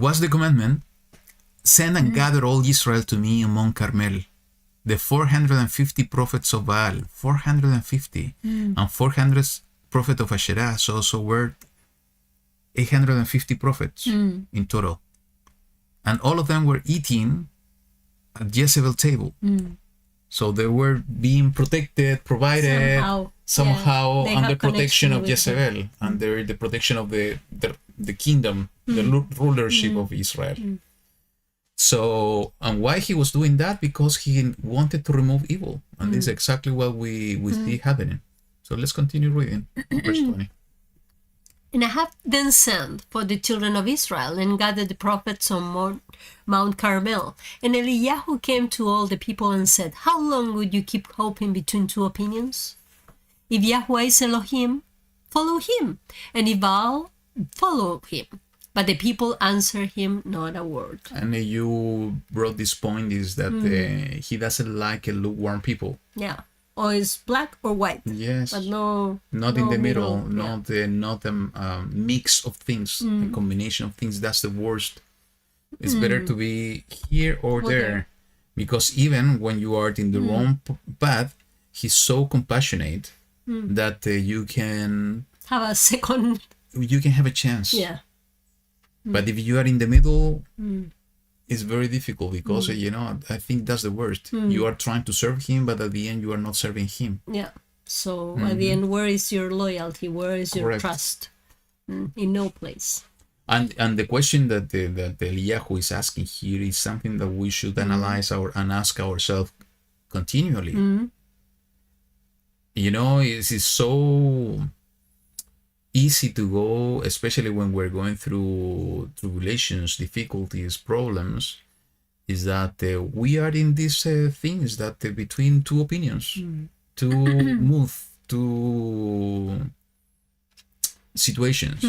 A: what's the commandment? Send and gather all Israel to me among Carmel, the 450 prophets of Baal, 450, and 400 prophets of Asherah. So were 850 prophets in total. And all of them were eating at Jezebel's table. So they were being protected, provided somehow under protection of Jezebel, under the protection of the kingdom, the rulership of Israel. So, and why he was doing that? Because he wanted to remove evil. And this is exactly what we see happening. So let's continue reading. Verse 20.
B: And Ahab then sent for the children of Israel and gathered the prophets on Mount Carmel. And Eliyahu came to all the people and said, how long would you keep hoping between two opinions? If Yahuwah is Elohim, follow him. And if Baal, follow him. But the people answered him not a word.
A: And you brought this point, is that he doesn't like a lukewarm people.
B: Yeah. Or it's black or white.
A: Yes.
B: But
A: not in the middle. Not a mix of things, a combination of things. That's the worst. It's better to be here or there. Because even when you are in the wrong path, he's so compassionate that you can
B: have a second.
A: You can have a chance.
B: Yeah.
A: But if you are in the middle, it's very difficult, because I think that's the worst. You are trying to serve him, but at the end you are not serving him.
B: Yeah. So at the end, where is your loyalty? Where is your trust? In no place.
A: And the question that Eliyahu is asking here is something that we should analyze and ask ourselves continually. It's so easy to go, especially when we're going through tribulations, difficulties, problems, is that we are in these things that between two opinions, two move, two situations.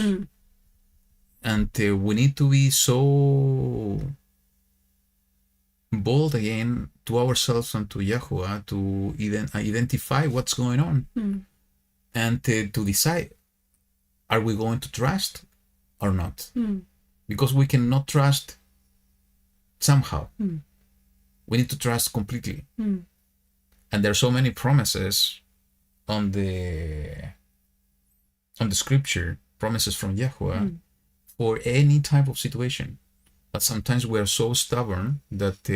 A: And we need to be so bold again to ourselves and to YaHuWaH to identify what's going on and to decide, are we going to trust or not? Because we cannot trust somehow. We need to trust completely. And there are so many promises on the scripture, promises from YaHuWaH for any type of situation. But sometimes we are so stubborn that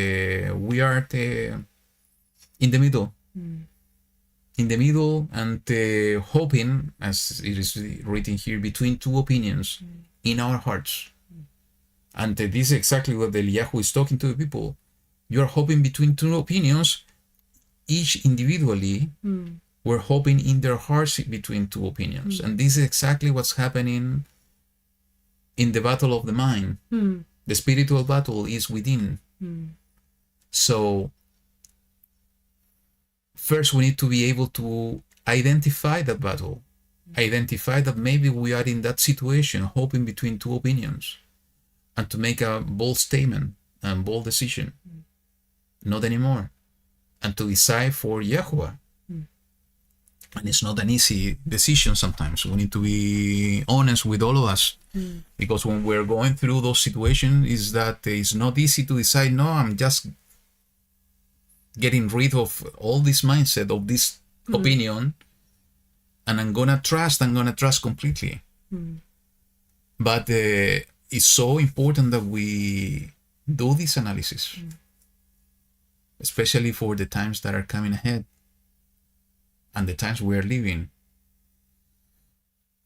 A: we are in the middle. In the middle and hoping, as it is written here, between two opinions in our hearts. And this is exactly what the YaHuWaH is talking to the people. You are hoping between two opinions, each individually. We're hoping in their hearts between two opinions. And this is exactly what's happening in the battle of the mind. The spiritual battle is within. So first we need to be able to identify that battle. Identify that maybe we are in that situation, hoping between two opinions. And to make a bold statement and bold decision. Not anymore. And to decide for YaHuWaH. And it's not an easy decision sometimes. We need to be honest with all of us. Because when we're going through those situations, is that it's not easy to decide, no, I'm just getting rid of all this mindset of this opinion, and I'm gonna trust completely. But it's so important that we do this analysis, especially for the times that are coming ahead and the times we are living,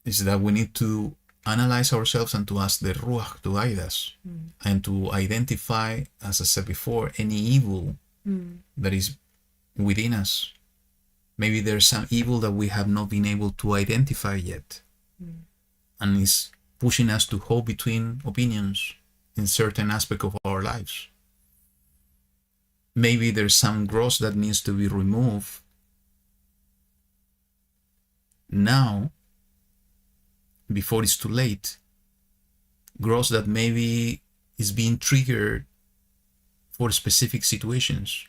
A: is that we need to analyze ourselves and to ask the Ruach to guide us and to identify, as I said before, any evil that is within us. Maybe there's some evil that we have not been able to identify yet, and is pushing us to hold between opinions in certain aspect of our lives. Maybe there's some growth that needs to be removed now, before it's too late. Growth that maybe is being triggered for specific situations.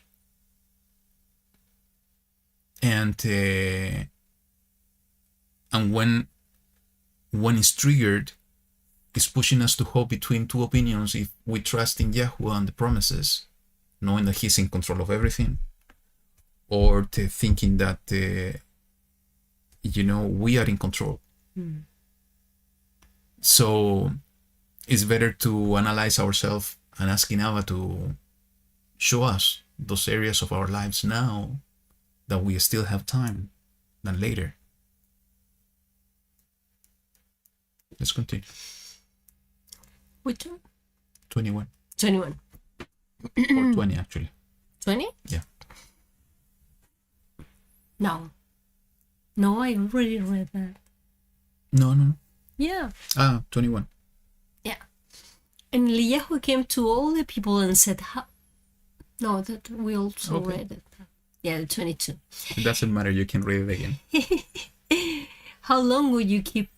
A: And when it's triggered, it's pushing us to hold between two opinions if we trust in YaHuWaH and the promises, knowing that He's in control of everything, or thinking that we are in control. So it's better to analyze ourselves and asking Abba to show us those areas of our lives now that we still have time than later. Let's continue.
B: Which one?
A: 21.
B: 21.
A: Or 20 actually.
B: 20?
A: Yeah.
B: No, I already read that.
A: No.
B: Yeah.
A: 21.
B: Yeah. And YaHuWaH came to all the people and said, no, that we also read it. Yeah, 22.
A: It doesn't matter, you can read it again.
B: How long would you keep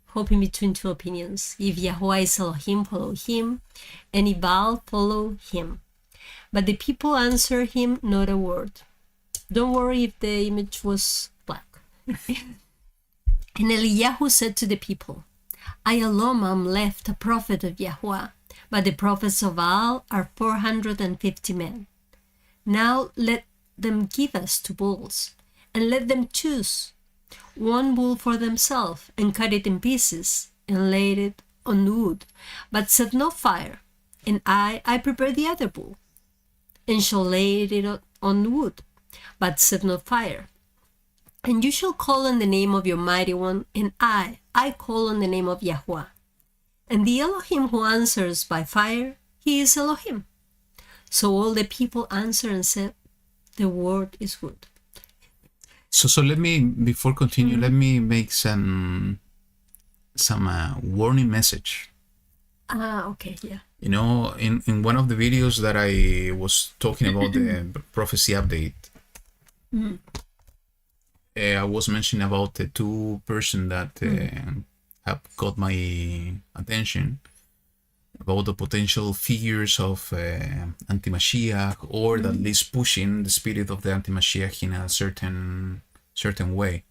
B: hoping between two opinions? If YaHuWaH is Elohim, follow him, and if Baal, follow him. But the people answered him not a word. Don't worry if the image was black. And Eliyahu said to the people, I alone am left a prophet of YaHuWaH, but the prophets of Baal are 450 men. Now let them give us 2 bulls, and let them choose 1 bull for themselves, and cut it in pieces, and lay it on wood, but set no fire. And I prepare the other bull, and shall lay it on wood, but set no fire. And you shall call on the name of your mighty one, and I call on the name of YaHuWaH. And the Elohim who answers by fire, he is Elohim. So all the people answered and said, the word is good.
A: So let me, before continue, let me make some warning message.
B: Okay, yeah.
A: In one of the videos that I was talking about the prophecy update, I was mentioning about the 2 persons that have got my attention about the potential figures of anti-Mashiach, or at least pushing the spirit of the anti-Mashiach in a certain way.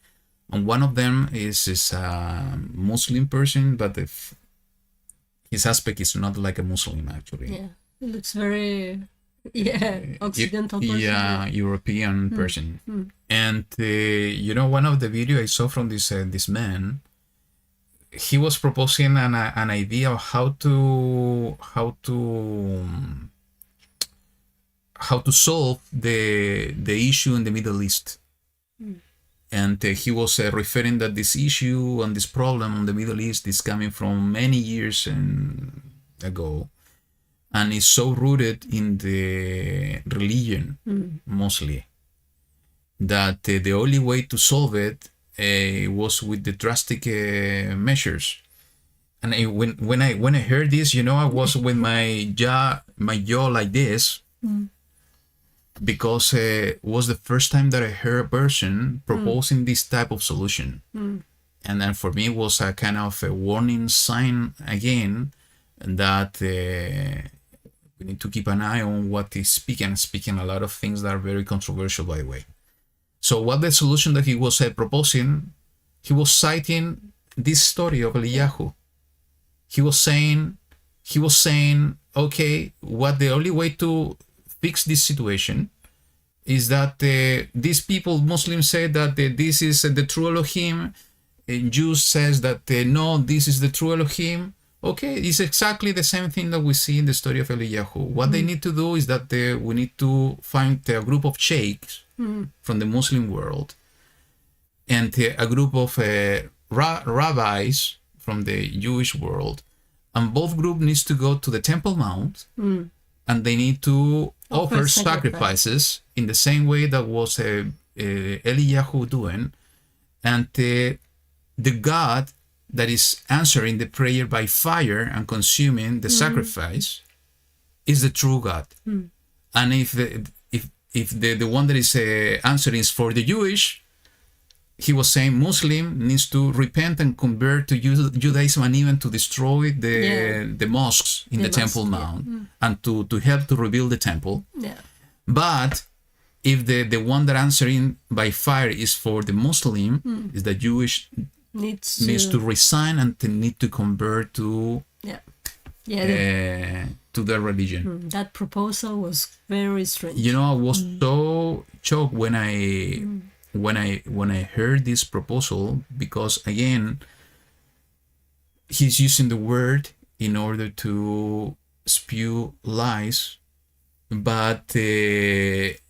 A: And one of them is a Muslim person, but his aspect is not like a Muslim, actually.
B: Yeah, it looks very Occidental person.
A: Yeah, European person. And one of the video I saw from this man, he was proposing an idea of how to solve the issue in the Middle East. And he was referring that this issue and this problem in the Middle East is coming from many years ago, and is so rooted in the religion mostly, that the only way to solve it was with the drastic measures. And when I heard this, I was with my jaw like this, because it was the first time that I heard a person proposing this type of solution. And then for me it was a kind of a warning sign again, that we need to keep an eye on what he's speaking a lot of things that are very controversial, by the way. So what the solution that he was proposing, he was citing this story of Eliyahu. He was saying, okay, what the only way to fix this situation is that these people, Muslims, say that this is the true Elohim, and Jews says that no, this is the true Elohim. Okay, it's exactly the same thing that we see in the story of Eliyahu. What they need to do is that we need to find a group of sheikhs from the Muslim world, and a group of rabbis from the Jewish world, and both groups needs to go to the Temple Mount, and they need to offer sacrifices in the same way that was Eliyahu doing, and the God that is answering the prayer by fire and consuming the sacrifice is the true God. And if the one that is answering is for the Jewish, he was saying Muslim needs to repent and convert to Judaism, and even to destroy the mosques in the Temple Mount, and to help to rebuild the temple. But if the one that answering by fire is for the Muslim, is the Jewish needs to resign and need to convert to their religion.
B: That proposal was very strange.
A: I was so shocked when I heard this proposal, because again, he's using the word in order to spew lies, but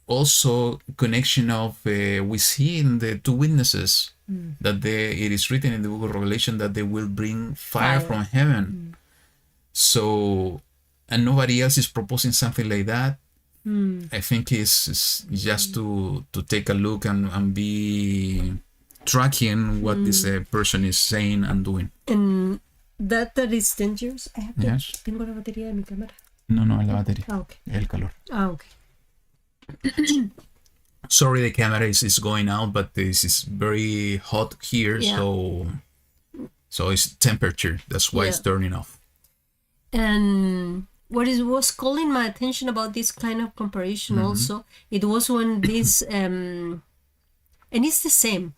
A: also connection of we see in the two witnesses that it is written in the book of Revelation that they will bring fire from heaven. So, and nobody else is proposing something like that. I think it's just to take a look and be tracking what this person is saying and doing.
B: And that is dangerous. I have
A: Yes.
B: Tengo la batería de mi cámara.
A: No, la batería.
B: Okay.
A: El calor.
B: Okay.
A: Sorry, the camera is going out, but this is very hot here, so it's temperature. That's why it's turning off.
B: And what was calling my attention about this kind of comparison also, it was when this, and it's the same.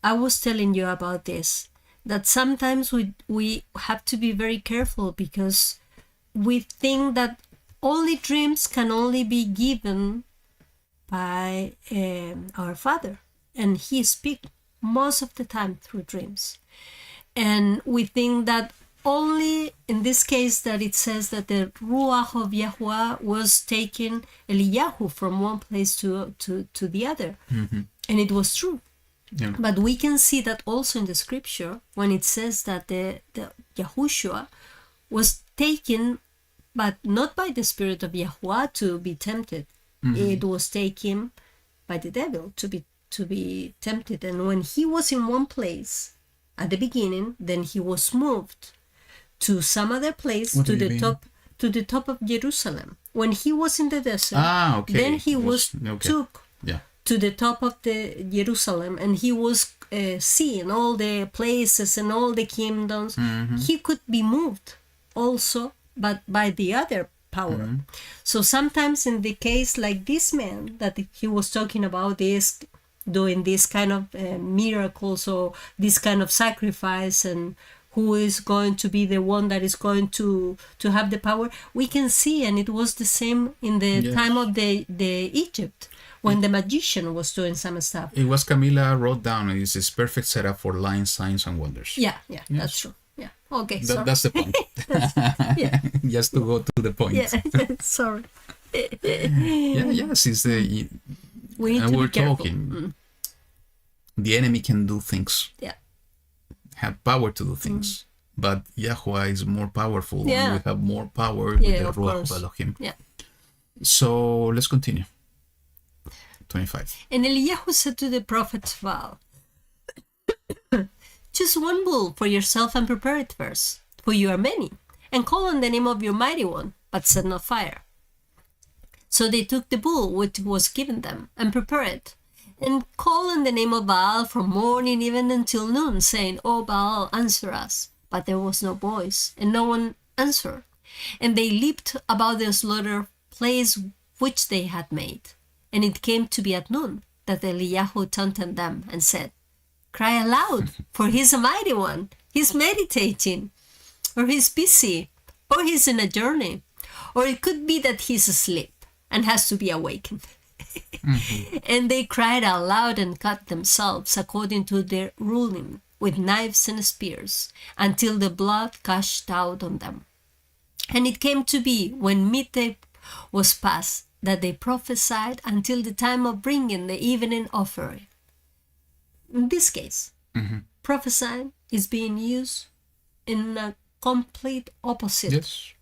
B: I was telling you about this, that sometimes we have to be very careful, because we think that only dreams can only be given by our Father, and He speaks most of the time through dreams. And we think that only in this case that it says that the Ruach of YaHuWaH was taking Eliyahu from one place to the other. And it was true. Yeah. But we can see that also in the scripture, when it says that the Yahushua was taken, but not by the spirit of YaHuWaH to be tempted. It was taken by the devil to be tempted. And when he was in one place at the beginning, then he was moved to some other place, to the top of Jerusalem. When he was in the desert, then he was took to the top of the Jerusalem, and he was seeing all the places and all the kingdoms. He could be moved also, but by the other power. So sometimes in the case like this man that he was talking about, this doing this kind of miracles or this kind of sacrifice, and who is going to be the one that is going to have the power, we can see, and it was the same in the time of the Egypt, when the magician was doing some stuff.
A: It was Camila wrote down, it's this perfect setup for lying signs and wonders.
B: Yeah, that's true. Yeah, okay, sorry.
A: That's the point.
B: Yeah.
A: Just to go to the point.
B: Yeah, sorry.
A: Yes,
B: We need
A: and
B: to
A: we're
B: be careful.
A: talking. The enemy can do things.
B: Yeah.
A: Have power to do things. But YaHuWaH is more powerful.
B: Yeah.
A: And we have more power with the
B: of
A: Ruach
B: course.
A: of Elohim.
B: Yeah.
A: So let's continue. 25.
B: And Eliyahu said to the prophet Baal, choose one bull for yourself and prepare it first, for you are many, and call on the name of your mighty one, but set not fire. So they took the bull which was given them, and prepared it, and called on the name of Baal from morning even until noon, saying, O Baal, answer us. But there was no voice, and no one answered. And they leaped about the slaughter place which they had made. And it came to be at noon that Eliyahu taunted them and said, Cry aloud, for he is a mighty one. He's meditating, or he's busy, or he's in a journey, or it could be that he's asleep and has to be awakened. And they cried out loud and cut themselves according to their ruling with knives and spears, until the blood gushed out on them. And it came to be, when midday was past, that they prophesied until the time of bringing the evening offering. In this case, prophesying is being used in a complete opposite.
A: Yes.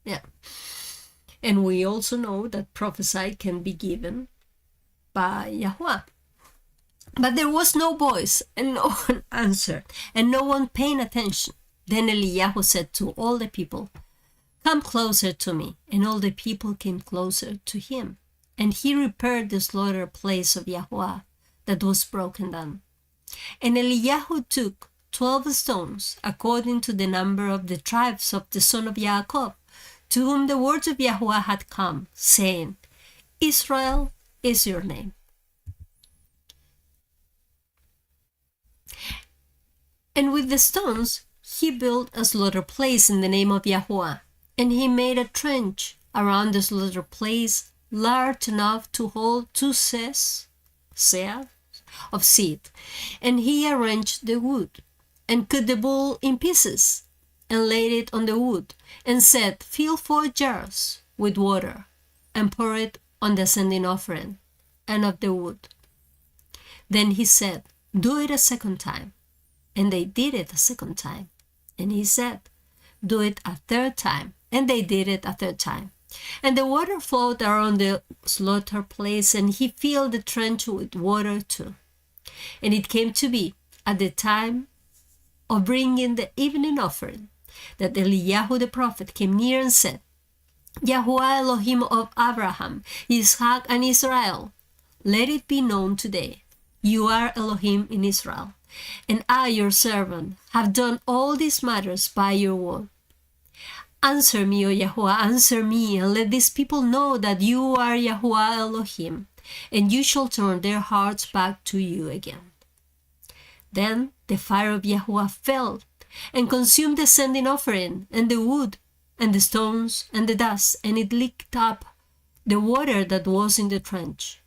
B: Yeah. And we also know that prophecy can be given by YaHuWaH. But there was no voice, and no one answered, and no one paying attention. Then Eliyahu said to all the people, Come closer to me. And all the people came closer to him. And he repaired the slaughter place of YaHuWaH that was broken down. And Eliyahu took 12 stones, according to the number of the tribes of the son of Yaakov, to whom the words of YaHuWaH had come, saying, Israel is your name. And with the stones he built a slaughter place in the name of YaHuWaH, and he made a trench around the slaughter place large enough to hold 2 seahs of seed. And he arranged the wood, and cut the bull in pieces, and laid it on the wood, and said, Fill 4 jars with water, and pour it on the ascending offering, and of the wood. Then he said, Do it a second time. And they did it a second time. And he said, Do it a third time. And they did it a third time. And the water flowed around the slaughter place, and he filled the trench with water too. And it came to be, at the time of bringing the evening offering, that Eliyahu the prophet came near and said, YaHuWaH Elohim of Abraham, Isaac, and Israel, let it be known today, you are Elohim in Israel, and I, your servant, have done all these matters by your word. Answer me, O YaHuWaH, answer me, and let these people know that you are YaHuWaH Elohim, and you shall turn their hearts back to you again. Then the fire of YaHuWaH fell, and consumed the sending offering, and the wood, and the stones, and the dust, and it licked up the water that was in the trench.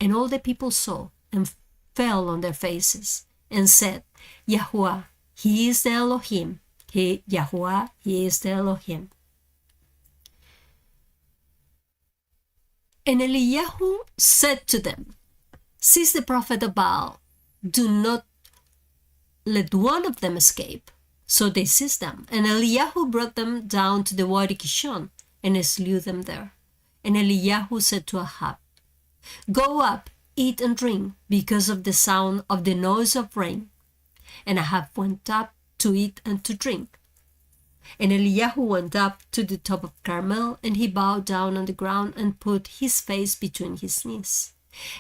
B: And all the people saw, and fell on their faces, and said, YaHuWaH, He is the Elohim. YaHuWaH, He is the Elohim. And Eliyahu said to them, Seize the prophet of Baal, do not let one of them escape. So they seized them, and Eliyahu brought them down to the Wadi Kishon, and slew them there. And Eliyahu said to Ahab, Go up, eat and drink, because of the sound of the noise of rain. And Ahab went up to eat and to drink. And Eliyahu went up to the top of Carmel, and he bowed down on the ground and put his face between his knees.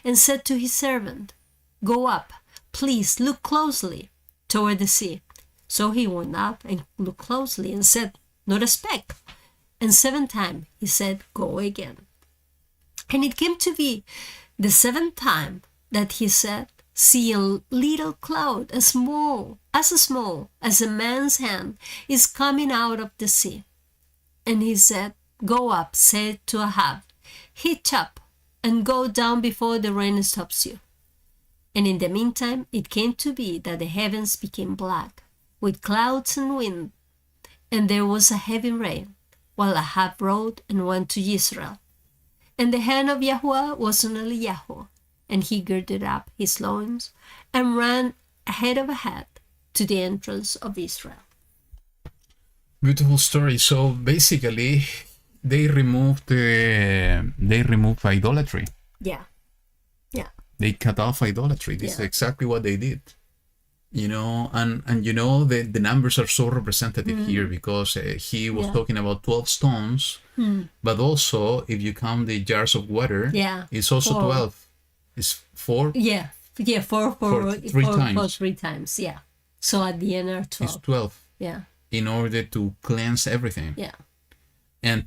B: and said to his servant, "Go up, please look closely toward the sea." So he went up and looked closely and said, "Not a speck." And 7th time he said, "Go again." And it came to be the 7th time that he said, "See, a little cloud as small as a man's hand is coming out of the sea." And he said, "Go up, say to Ahab, hitch up and go down before the rain stops you." And in the meantime it came to be that the heavens became black with clouds and wind, and there was a heavy rain, while Ahab rode and went to Israel. And the hand of YaHuWaH was on Eliyahu, and he girded up his loins and ran ahead to the entrance of Israel.
A: Beautiful story. So basically, they removed idolatry.
B: Yeah.
A: They cut off idolatry. This is exactly what they did. And the numbers are so representative here, because he was talking about 12 stones, but also if you count the jars of water, it's also 12. It's 4?
B: Yeah, 4
A: for three times.
B: For 3 times, yeah. So at the end are 12.
A: It's 12.
B: Yeah.
A: In order to cleanse everything.
B: Yeah.
A: And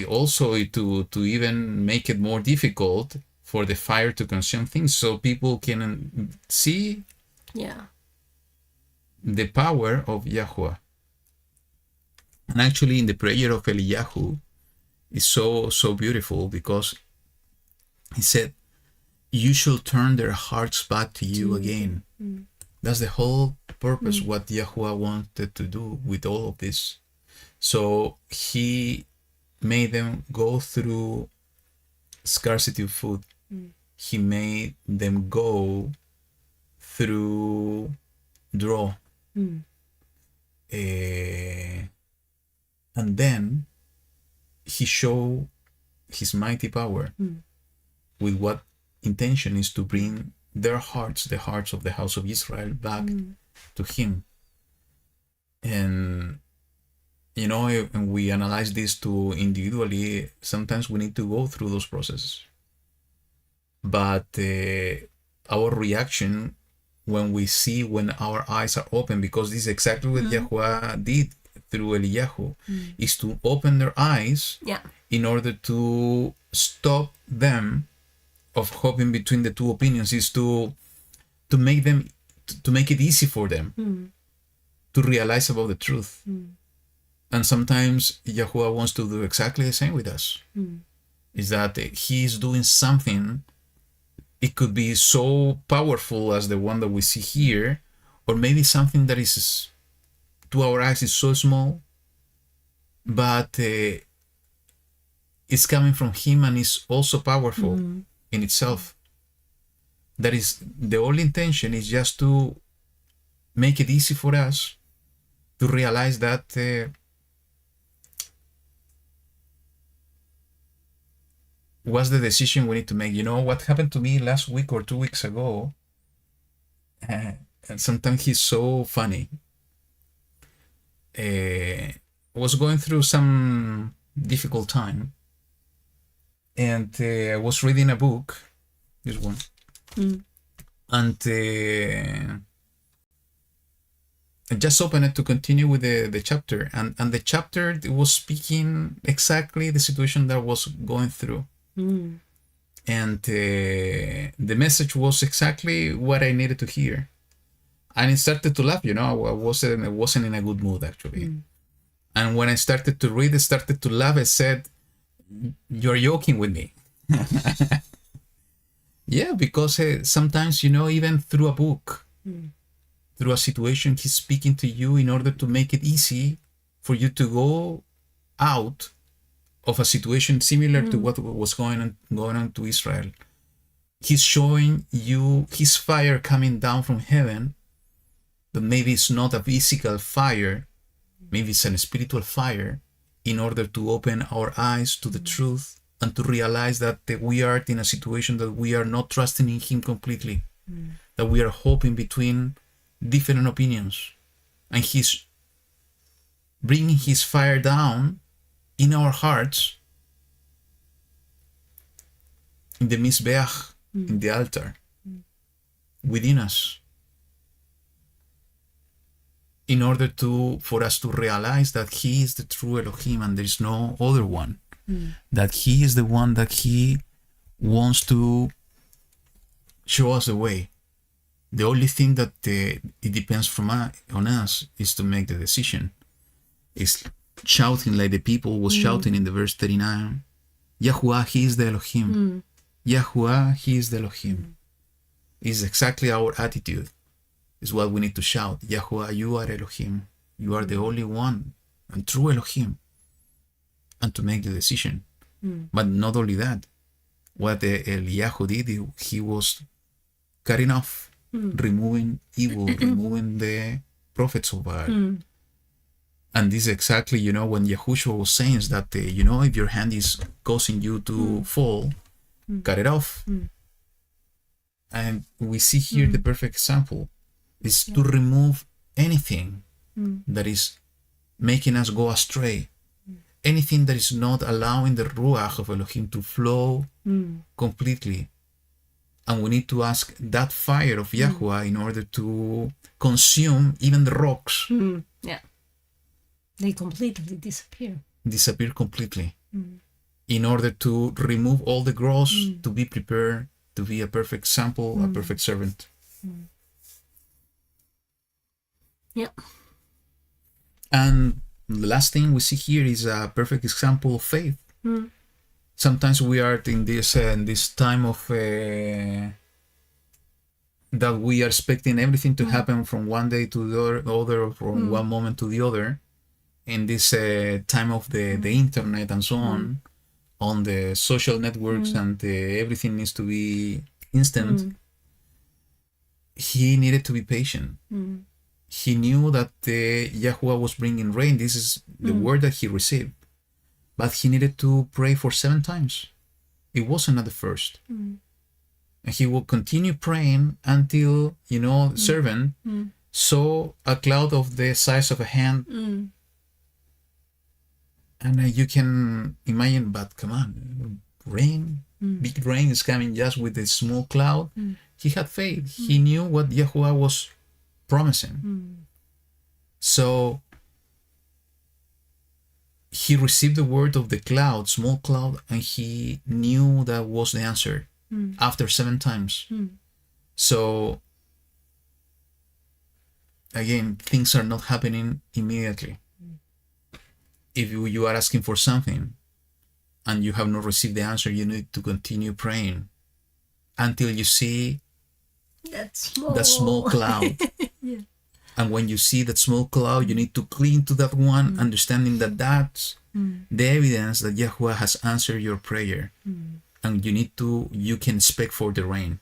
A: also to even make it more difficult for the fire to consume things, so people can see the power of YaHuWaH. And actually in the prayer of Eliyahu is so beautiful, because he said, "You shall turn their hearts back to you again." That's the whole purpose, what YaHuWaH wanted to do with all of this. So he made them go through scarcity of food. He made them go through drought. And then he showed his mighty power with what intention is to bring their hearts, the hearts of the house of Israel, back to him. And and we analyze this too individually. Sometimes we need to go through those processes, but our reaction when our eyes are open, because this is exactly what YaHuWaH did through Eliyahu, is to open their eyes in order to stop them of hopping between the two opinions, is to make it easy for them to realize about the truth. And sometimes YaHuWaH wants to do exactly the same with us. Is that he is doing something. It could be so powerful as the one that we see here, or maybe something that is, to our eyes, is so small, but it's coming from him and is also powerful in itself. That is, the only intention is just to make it easy for us to realize that what's the decision we need to make. What happened to me last week or 2 weeks ago, and sometimes he's so funny. I was going through some difficult time, and I was reading a book, this one, and I just opened it to continue with the chapter, and the chapter was speaking exactly the situation that I was going through. And the message was exactly what I needed to hear, and I started to laugh. I wasn't in a good mood, actually. And when I started to read, I started to laugh. I said, "You're joking with me." Yeah, because sometimes, even through a book, through a situation, he's speaking to you in order to make it easy for you to go out of a situation similar to what was going on to Israel. He's showing you his fire coming down from heaven, but maybe it's not a physical fire, maybe it's a spiritual fire, in order to open our eyes to the truth and to realize that we are in a situation that we are not trusting in him completely, that we are hopping between different opinions, and he's bringing his fire down in our hearts in the Mizbeach, in the altar, within us, in order for us to realize that He is the true Elohim and there is no other one. That He is the one that He wants to show us the way. The only thing that it depends on us is to make the decision. It's shouting like the people was shouting in the verse 39. YaHuWaH, He is the Elohim. YaHuWaH, He is the Elohim. It's exactly our attitude. It's what we need to shout. YaHuWaH, you are Elohim. You are the only one and true Elohim. And to make the decision. But not only that. What Eliyahu did, he was cutting off, removing evil, removing the prophets of Baal. And this is exactly, when Yahushua was saying is that, if your hand is causing you to fall, cut it off. And we see here the perfect example is to remove anything that is making us go astray. Anything that is not allowing the Ruach of Elohim to flow completely. And we need to ask that fire of YaHuWaH in order to consume even the rocks.
B: Yeah. They completely disappear.
A: Disappear completely. In order to remove all the gross, to be prepared to be a perfect sample, a perfect servant.
B: Yeah.
A: And the last thing we see here is a perfect example of faith. Sometimes we are in this time of that we are expecting everything to happen from one day to the other, from one moment to the other. In this time of the internet and so on the social networks and everything needs to be instant. He needed to be patient. He knew that YaHuWaH was bringing rain. This is the word that he received. But he needed to pray for 7 times. It wasn't at the first. And he will continue praying until, the servant saw a cloud of the size of a hand. And you can imagine, but come on, rain, big rain is coming just with a small cloud. He had faith. He knew what YaHuWaH was promising. So he received the word of the cloud, small cloud, and he knew that was the answer after 7 times. So again, things are not happening immediately. If you are asking for something and you have not received the answer, you need to continue praying until you see that small cloud. And when you see that small cloud, you need to cling to that one, understanding that that's the evidence that YaHuWaH has answered your prayer. And you can expect for the rain.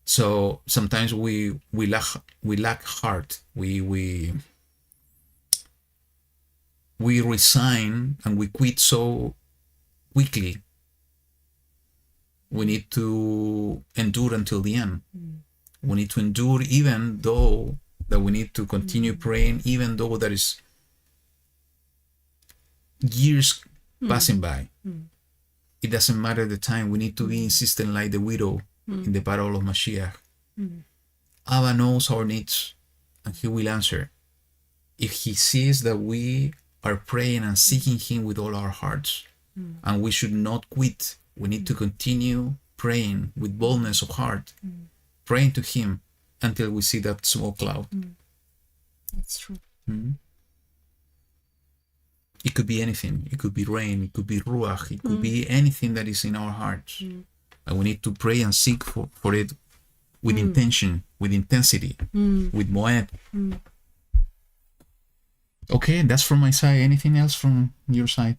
A: So sometimes we lack heart. We resign and we quit so quickly. We need to endure until the end. We need to endure even though that we need to continue praying, even though there is years passing by. It doesn't matter the time. We need to be insistent like the widow in the parable of Mashiach. Abba knows our needs and He will answer. If He sees that we are praying and seeking Him with all our hearts, and we should not quit. We need to continue praying with boldness of heart, praying to Him until we see that small cloud.
B: That's true.
A: It could be anything. It could be rain. It could be ruach. It could be anything that is in our hearts. And we need to pray and seek for it with intention, with intensity, with moed. Okay, that's from my side. Anything else from your side?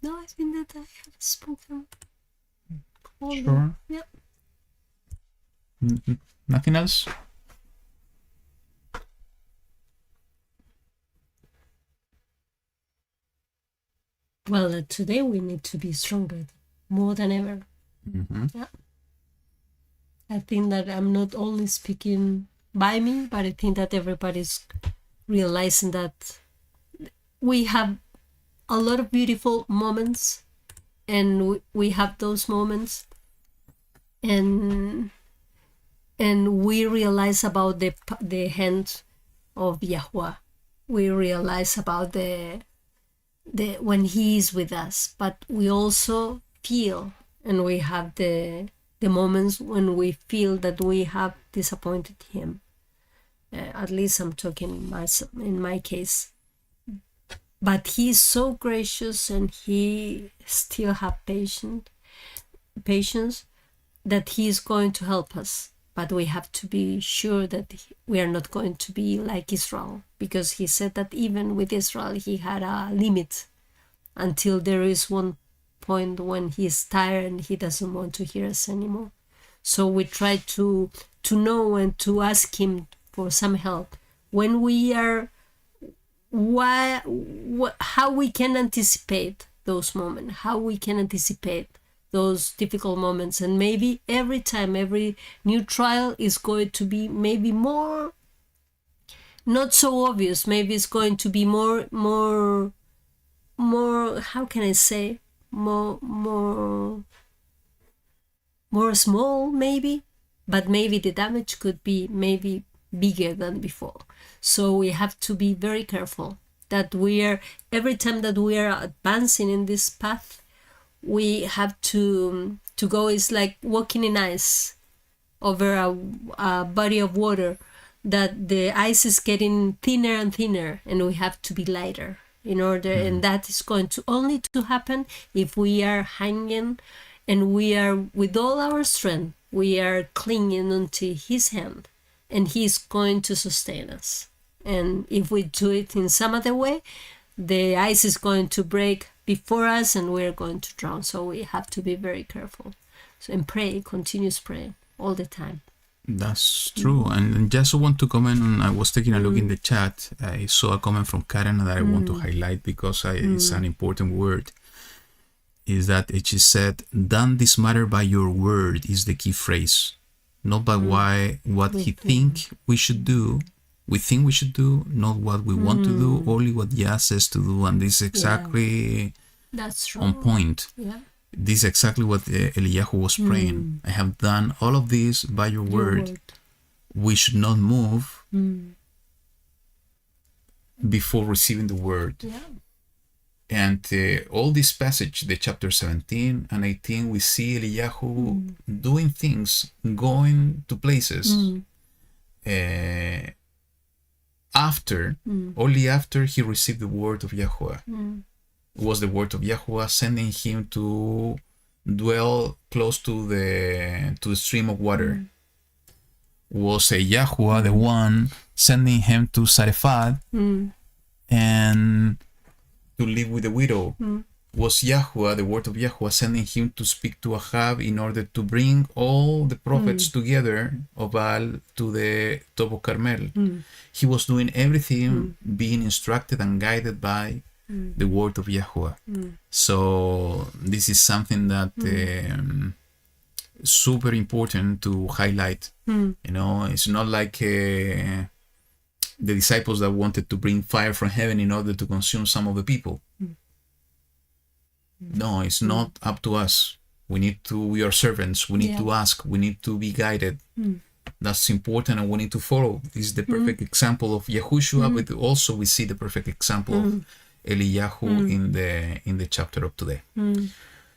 B: No, I think that I have spoken.
A: Sure.
B: Yeah.
A: Nothing else?
B: Well, today we need to be stronger, more than ever. Yeah. I think that I'm not only speaking by me, but I think that everybody's realizing that we have a lot of beautiful moments and we have those moments, and we realize about the hand of YaHuWaH. We realize about the when He is with us, but we also feel, and we have the moments when we feel that we have disappointed Him. At least I'm talking in my case. But He is so gracious, and He still have patience that He is going to help us. But we have to be sure that we are not going to be like Israel, because He said that even with Israel, He had a limit until there is one point when He is tired and He doesn't want to hear us anymore. So we try to know and to ask Him for some help when we are. How we can anticipate those moments, how we can anticipate those difficult moments, and maybe every time, every new trial is going to be maybe more, not so obvious, maybe it's going to be more, how can I say, more small maybe, but maybe the damage could be maybe bigger than before. So we have to be very careful that every time that we are advancing in this path, we have to go. It's like walking in ice over a body of water, that the ice is getting thinner and thinner, and we have to be lighter in order, and that is going to only to happen if we are hanging, and we are with all our strength, we are clinging onto His hand, and He is going to sustain us. And if we do it in some other way, the ice is going to break before us, and we're going to drown. So we have to be very careful. So, and pray, continuous praying all the time.
A: That's true. And just want to comment on, I was taking a look in the chat. I saw a comment from Karen that I want to highlight because it's an important word. Is that she said, "Done this matter by your word" is the key phrase. Not by what He think we should do. We think we should do, not what we want to do, only what Yah says to do. And this is exactly
B: That's true.
A: on point.
B: Yeah.
A: This is exactly what Eliyahu was praying. I have done all of this by your word. We should not move before receiving the word.
B: Yeah.
A: And all this passage, the chapter 17 and 18, we see Eliyahu doing things, going to places. Only after he received the word of YaHuWaH. It was the word of YaHuWaH sending him to dwell close to the stream of water. Was YaHuWaH the one sending him to Sarefat and to live with the widow. Was YaHuWaH, the word of YaHuWaH, sending him to speak to Ahab in order to bring all the prophets together of Baal to the top of Carmel. He was doing everything, being instructed and guided by the word of YaHuWaH. So this is something that super important to highlight. You know, it's not like the disciples that wanted to bring fire from heaven in order to consume some of the people. No, it's not up to us. We are servants. We need to ask. We need to be guided. That's important, and we need to follow. This is the perfect example of Yahushua, but also we see the perfect example of Eliyahu in the chapter of today.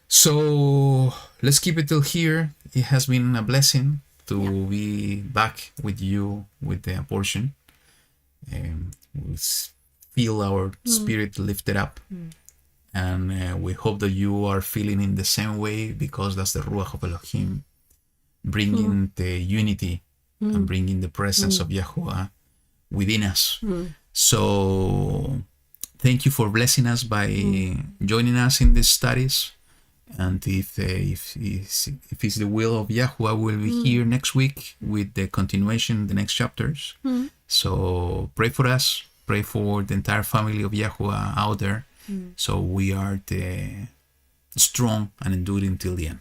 A: So let's keep it till here. It has been a blessing to be back with you with the portion. We feel our spirit lifted up. And we hope that you are feeling in the same way, because that's the Ruach of Elohim, bringing the unity and bringing the presence of YaHuWaH within us. So thank you for blessing us by joining us in these studies. And if it's the will of YaHuWaH, we'll be here next week with the continuation, the next chapters. So pray for us, pray for the entire family of YaHuWaH out there. So we are strong and enduring till the end.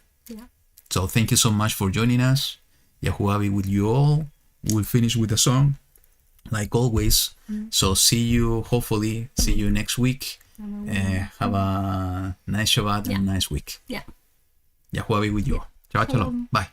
A: So thank you so much for joining us. YaHuWaH be with you all. We'll finish with a song, like always. So hopefully see you next week. Have a nice nice Shabbat and a nice week.
B: Yeah.
A: YaHuWaH be with you. Shabbat Shalom. Bye.